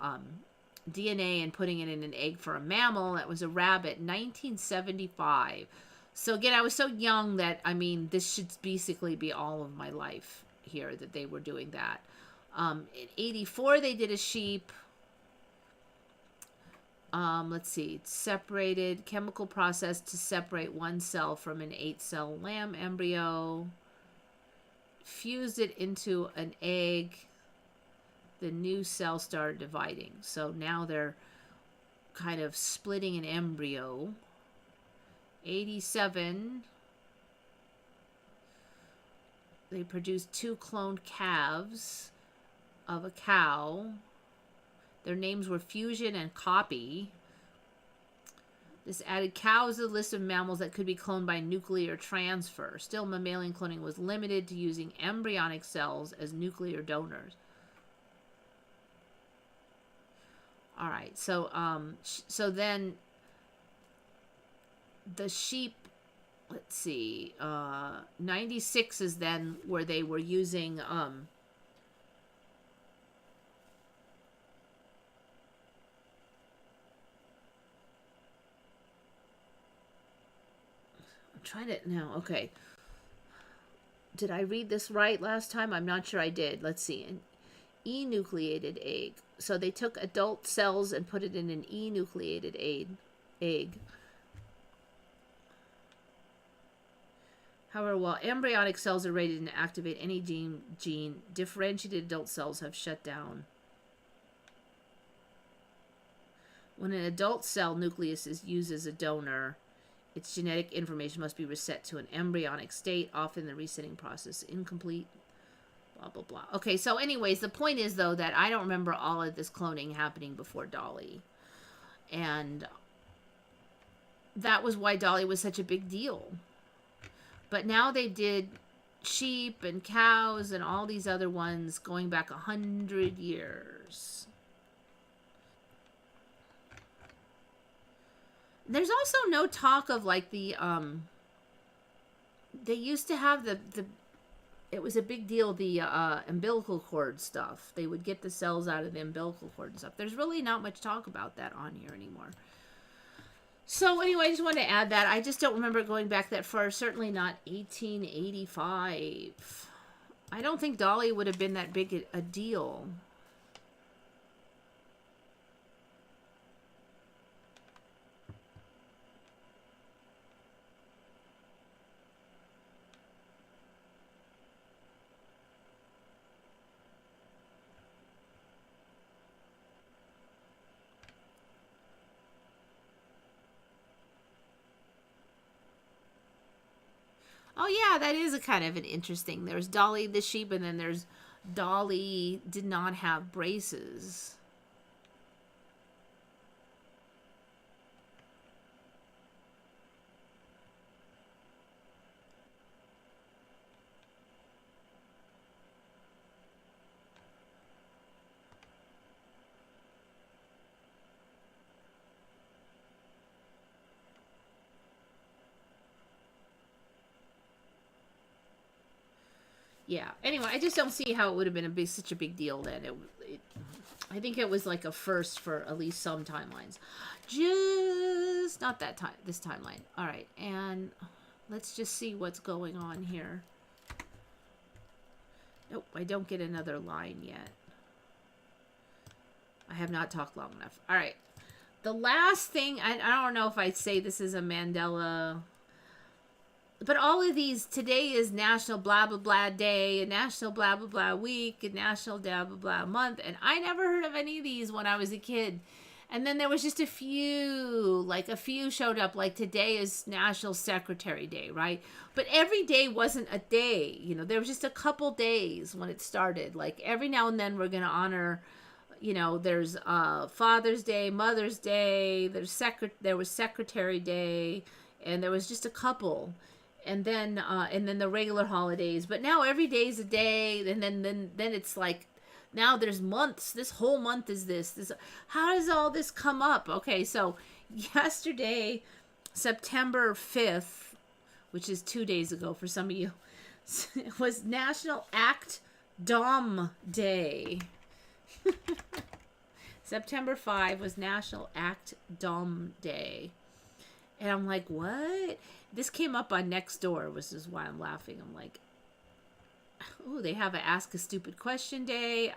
DNA and putting it in an egg for a mammal. That was a rabbit, 1975. So again, I was so young that, I mean, this should basically be all of my life here that they were doing that. In 84, they did a sheep. Let's see, separated chemical process to separate one cell from an 8-cell lamb embryo. Fused it into an egg. The new cell started dividing. So now they're kind of splitting an embryo. 87. They produced 2 cloned calves of a cow. Their names were Fusion and Copy. This added cows to the list of mammals that could be cloned by nuclear transfer. Still, mammalian cloning was limited to using embryonic cells as nuclear donors. All right, so then the sheep, let's see, 96 is then where they were using I'm trying to now. Okay, did I read this right last time? I'm not sure I did. Let's see. An enucleated egg. So they took adult cells and put it in an enucleated egg. However, while embryonic cells are ready to activate any gene, differentiated adult cells have shut down. When an adult cell nucleus is used as a donor, its genetic information must be reset to an embryonic state. Often the resetting process is incomplete. Blah, blah, blah. Okay, so anyways, the point is, though, that I don't remember all of this cloning happening before Dolly. And that was why Dolly was such a big deal. But now they did sheep and cows and all these other ones going back 100 years. There's also no talk of like the they used to have the it was a big deal, the umbilical cord stuff. They would get the cells out of the umbilical cord and stuff. There's really not much talk about that on here anymore. So anyway, I just wanted to add that. I just don't remember going back that far. Certainly not 1885. I don't think Dolly would have been that big a deal. Oh yeah, that is a kind of an interesting. There's Dolly the sheep, and then there's Dolly did not have braces. Yeah. Anyway, I just don't see how it would have been such a big deal then. I think it was like a first for at least some timelines. Just not that time. This timeline. All right, and let's just see what's going on here. Nope, I don't get another line yet. I have not talked long enough. All right. The last thing, I don't know if I'd say this is a Mandela, but all of these, today is National blah blah blah day, and National blah blah blah week, and National blah blah blah month, and I never heard of any of these when I was a kid. And then there was just a few showed up, like today is National Secretary Day, right? But every day wasn't a day, you know, there was just a couple days when it started. Like every now and then we're going to honor, you know, there's Father's Day, Mother's Day, there was Secretary Day, and there was just a couple. And then the regular holidays. But now every day is a day, and then it's like, now there's months. This whole month is this. How does all this come up? Okay, so yesterday, September 5th, which is 2 days ago for some of you, was National Act Dom Day. September 5 was National Act Dom Day. And I'm like, what? This came up on Nextdoor, which is why I'm laughing. I'm like, oh, they have a Ask a Stupid Question Day.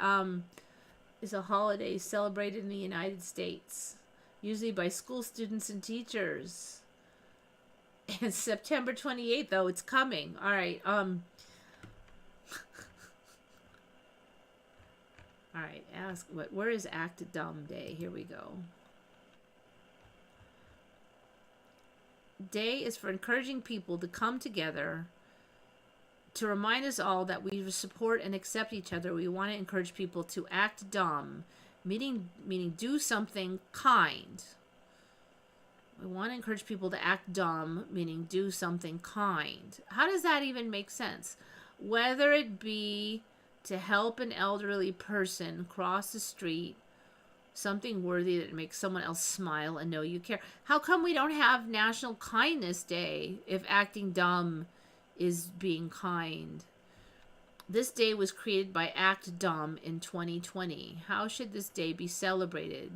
Is a holiday celebrated in the United States, usually by school students and teachers. And September 28th, though, it's coming. All right. All right. Where is Act Dumb Day? Here we go. Day is for encouraging people to come together to remind us all that we support and accept each other. We want to encourage people to act dumb, meaning do something kind. We want to encourage people to act dumb, meaning do something kind. How does that even make sense? Whether it be to help an elderly person cross the street, something worthy that makes someone else smile and know you care. How come we don't have National Kindness Day if acting dumb is being kind? This day was created by Act Dumb in 2020. How should this day be celebrated?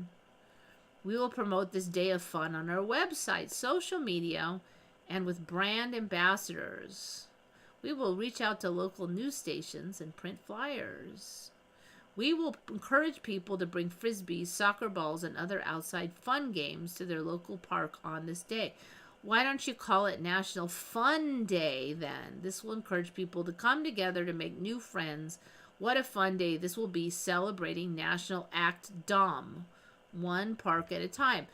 We will promote this day of fun on our website, social media, and with brand ambassadors. We will reach out to local news stations and print flyers. We will encourage people to bring frisbees, soccer balls, and other outside fun games to their local park on this day. Why don't you call it National Fun Day then? This will encourage people to come together to make new friends. What a fun day this will be, celebrating National Act Dumb, one park at a time.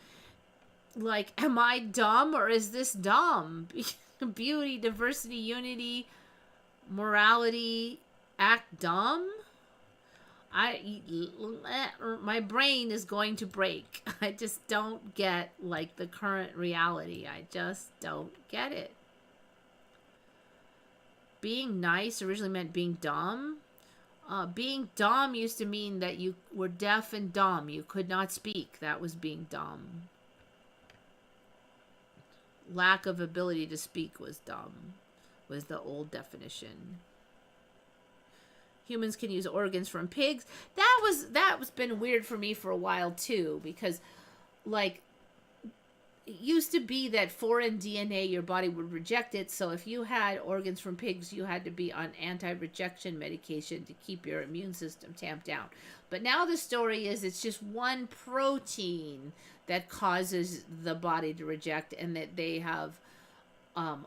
Like, am I dumb or is this dumb? Beauty, diversity, unity, morality, act dumb? My brain is going to break. I just don't get, like, the current reality. I just don't get it. Being nice originally meant being dumb. Being dumb used to mean that you were deaf and dumb. You could not speak. That was being dumb. lack of ability to speak was dumb, was the old definition. Humans can use organs from pigs. That was been weird for me for a while too, because like it used to be that foreign DNA, your body would reject it. So if you had organs from pigs, you had to be on anti-rejection medication to keep your immune system tamped down. But now the story is it's just one protein that causes the body to reject, and that they have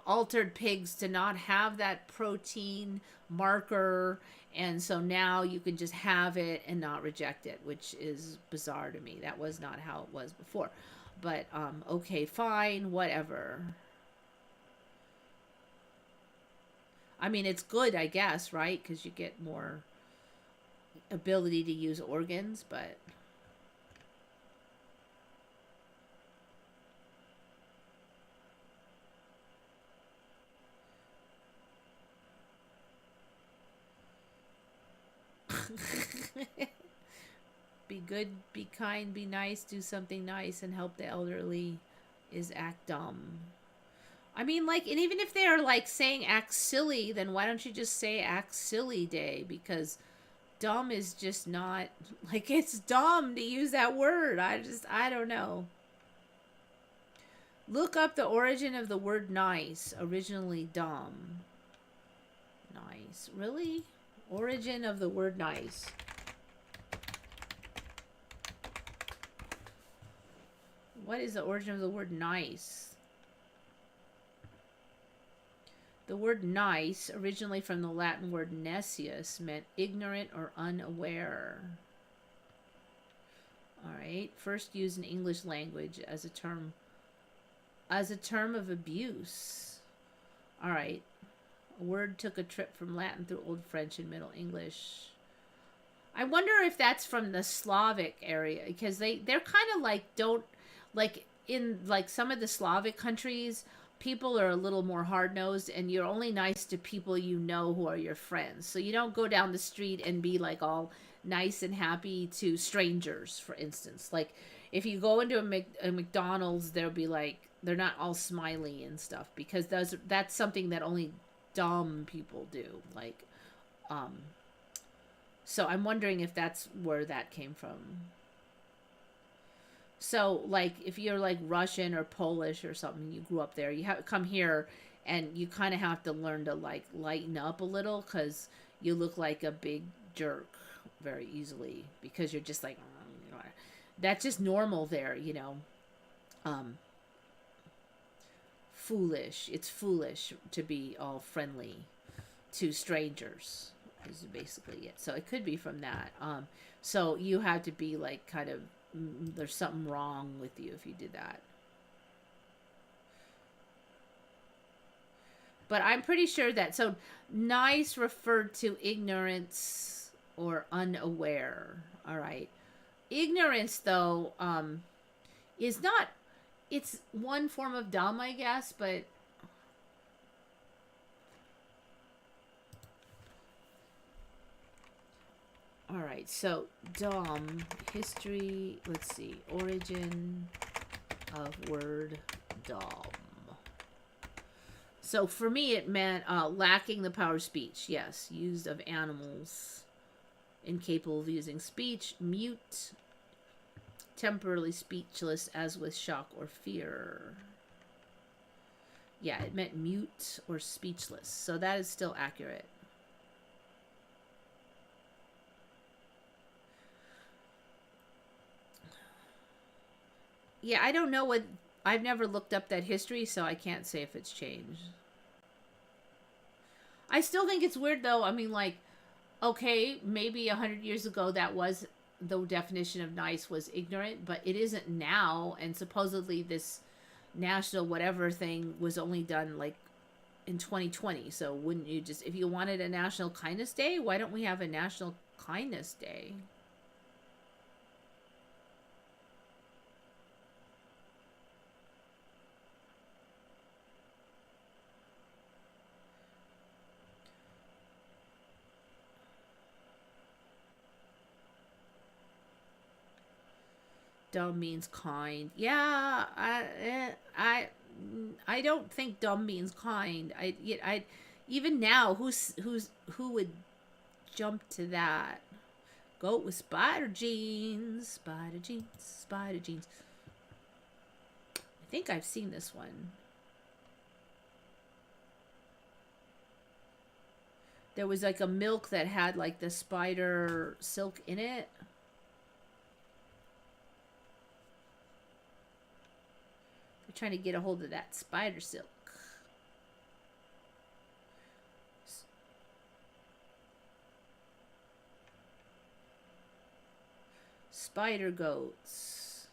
altered pigs to not have that protein marker. And so now you can just have it and not reject it, which is bizarre to me. That was not how it was before. But, okay, fine, whatever. I mean, it's good, I guess, right? Because you get more ability to use organs, but... Be good, be kind, be nice, do something nice, and help the elderly is act dumb. I mean, like, and even if they're, like, saying act silly, then why don't you just say act silly day? Because dumb is just not, like, it's dumb to use that word. I don't know. Look up the origin of the word nice, originally dumb. Nice. Really? Origin of the word nice. What is the origin of the word nice? The word nice, originally from the Latin word necius, meant ignorant or unaware. Alright, first used in English language as a term of abuse. Alright, a word took a trip from Latin through Old French and Middle English. I wonder if that's from the Slavic area, because they're kind of like, don't, like, in, like, some of the Slavic countries, people are a little more hard-nosed, and you're only nice to people you know who are your friends. So you don't go down the street and be, like, all nice and happy to strangers, for instance. Like, if you go into a McDonald's, they'll be, like, they're not all smiley and stuff, because that's something that only dumb people do. Like, so I'm wondering if that's where that came from. So, like, if you're, like, Russian or Polish or something, you grew up there, you have to come here, and you kind of have to learn to, like, lighten up a little, because you look like a big jerk very easily, because you're just like, that's just normal there, you know. Foolish. It's foolish to be all friendly to strangers, is basically it. So it could be from that. So you have to be, like, kind of, there's something wrong with you if you did that. But I'm pretty sure that, so nice referred to ignorance or unaware. All right. Ignorance, though, is not, it's one form of dumb, I guess, but all right, so dumb, history, let's see, origin of word dumb. So for me, it meant lacking the power of speech. Yes, used of animals, incapable of using speech, mute, temporarily speechless, as with shock or fear. Yeah, it meant mute or speechless. So that is still accurate. Yeah, I don't know what... I've never looked up that history, so I can't say if it's changed. I still think it's weird, though. I mean, like, okay, maybe 100 years ago that was... the definition of nice was ignorant, but it isn't now, and supposedly this national whatever thing was only done, like, in 2020, so wouldn't you just... If you wanted a National Kindness Day, why don't we have a National Kindness Day? Dumb means kind. Yeah, I I don't think dumb means kind. I even now, who would jump to that? Goat with spider jeans, spider jeans, spider jeans. I think I've seen this one. There was like a milk that had like the spider silk in it. They're trying to get a hold of that spider silk. Spider goats.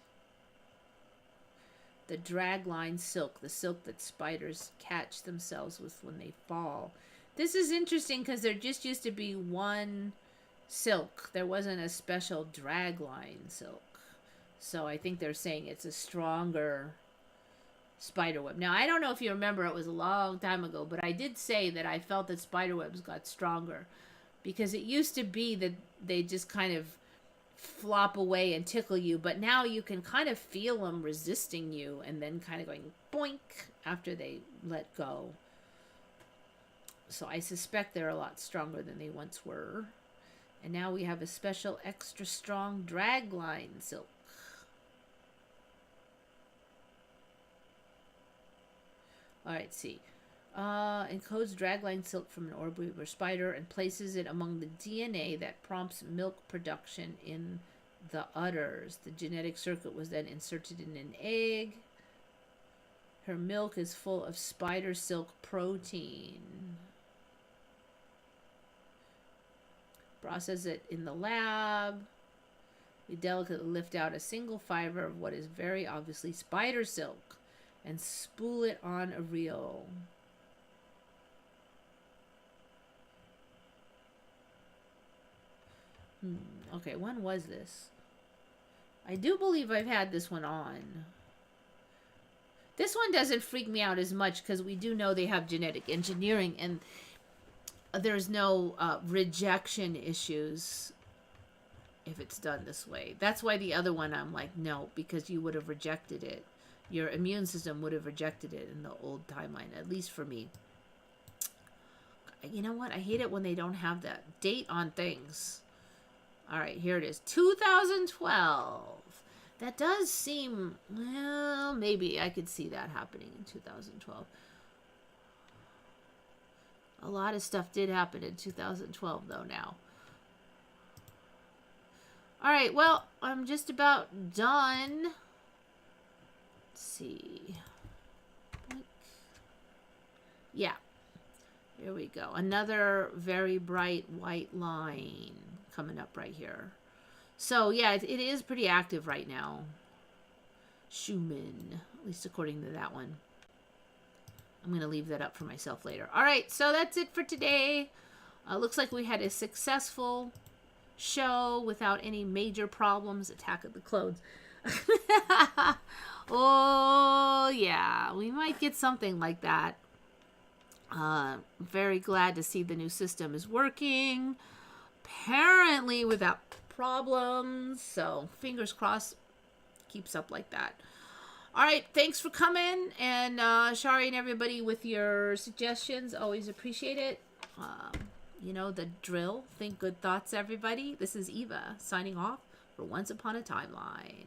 The dragline silk, the silk that spiders catch themselves with when they fall. This is interesting because there just used to be one silk. There wasn't a special dragline silk. So I think they're saying it's a stronger spider web. Now, I don't know if you remember, it was a long time ago, but I did say that I felt that spider webs got stronger because it used to be that they just kind of flop away and tickle you, but now you can kind of feel them resisting you and then kind of going boink after they let go. So I suspect they're a lot stronger than they once were. And now we have a special extra strong dragline silk. Alright, see. Encodes dragline silk from an orb weaver spider and places it among the DNA that prompts milk production in the udders. The genetic circuit was then inserted in an egg. Her milk is full of spider silk protein. Process it in the lab. We delicately lift out a single fiber of what is very obviously spider silk and spool it on a reel. Okay, when was this? I do believe I've had this one on. This one doesn't freak me out as much because we do know they have genetic engineering and there's no rejection issues if it's done this way. That's why the other one I'm like, no, because you would have rejected it. Your immune system would have rejected it in the old timeline, at least for me. You know what? I hate it when they don't have that date on things. All right, here it is. 2012. That does seem, well, maybe I could see that happening in 2012. A lot of stuff did happen in 2012, though, now. All right, well, I'm just about done. Let's see. Yeah. Here we go. Another very bright white line coming up right here. So, yeah, it is pretty active right now. Schumann, at least according to that one. I'm going to leave that up for myself later. All right, so that's it for today. Looks like we had a successful show without any major problems. Attack of the Clones. Oh, yeah, we might get something like that. Very glad to see the new system is working. Apparently without problems. So, fingers crossed, keeps up like that. All right, thanks for coming, and Shari and everybody with your suggestions. Always appreciate it. You know the drill. Think good thoughts, everybody. This is Eva signing off for Once Upon a Timeline.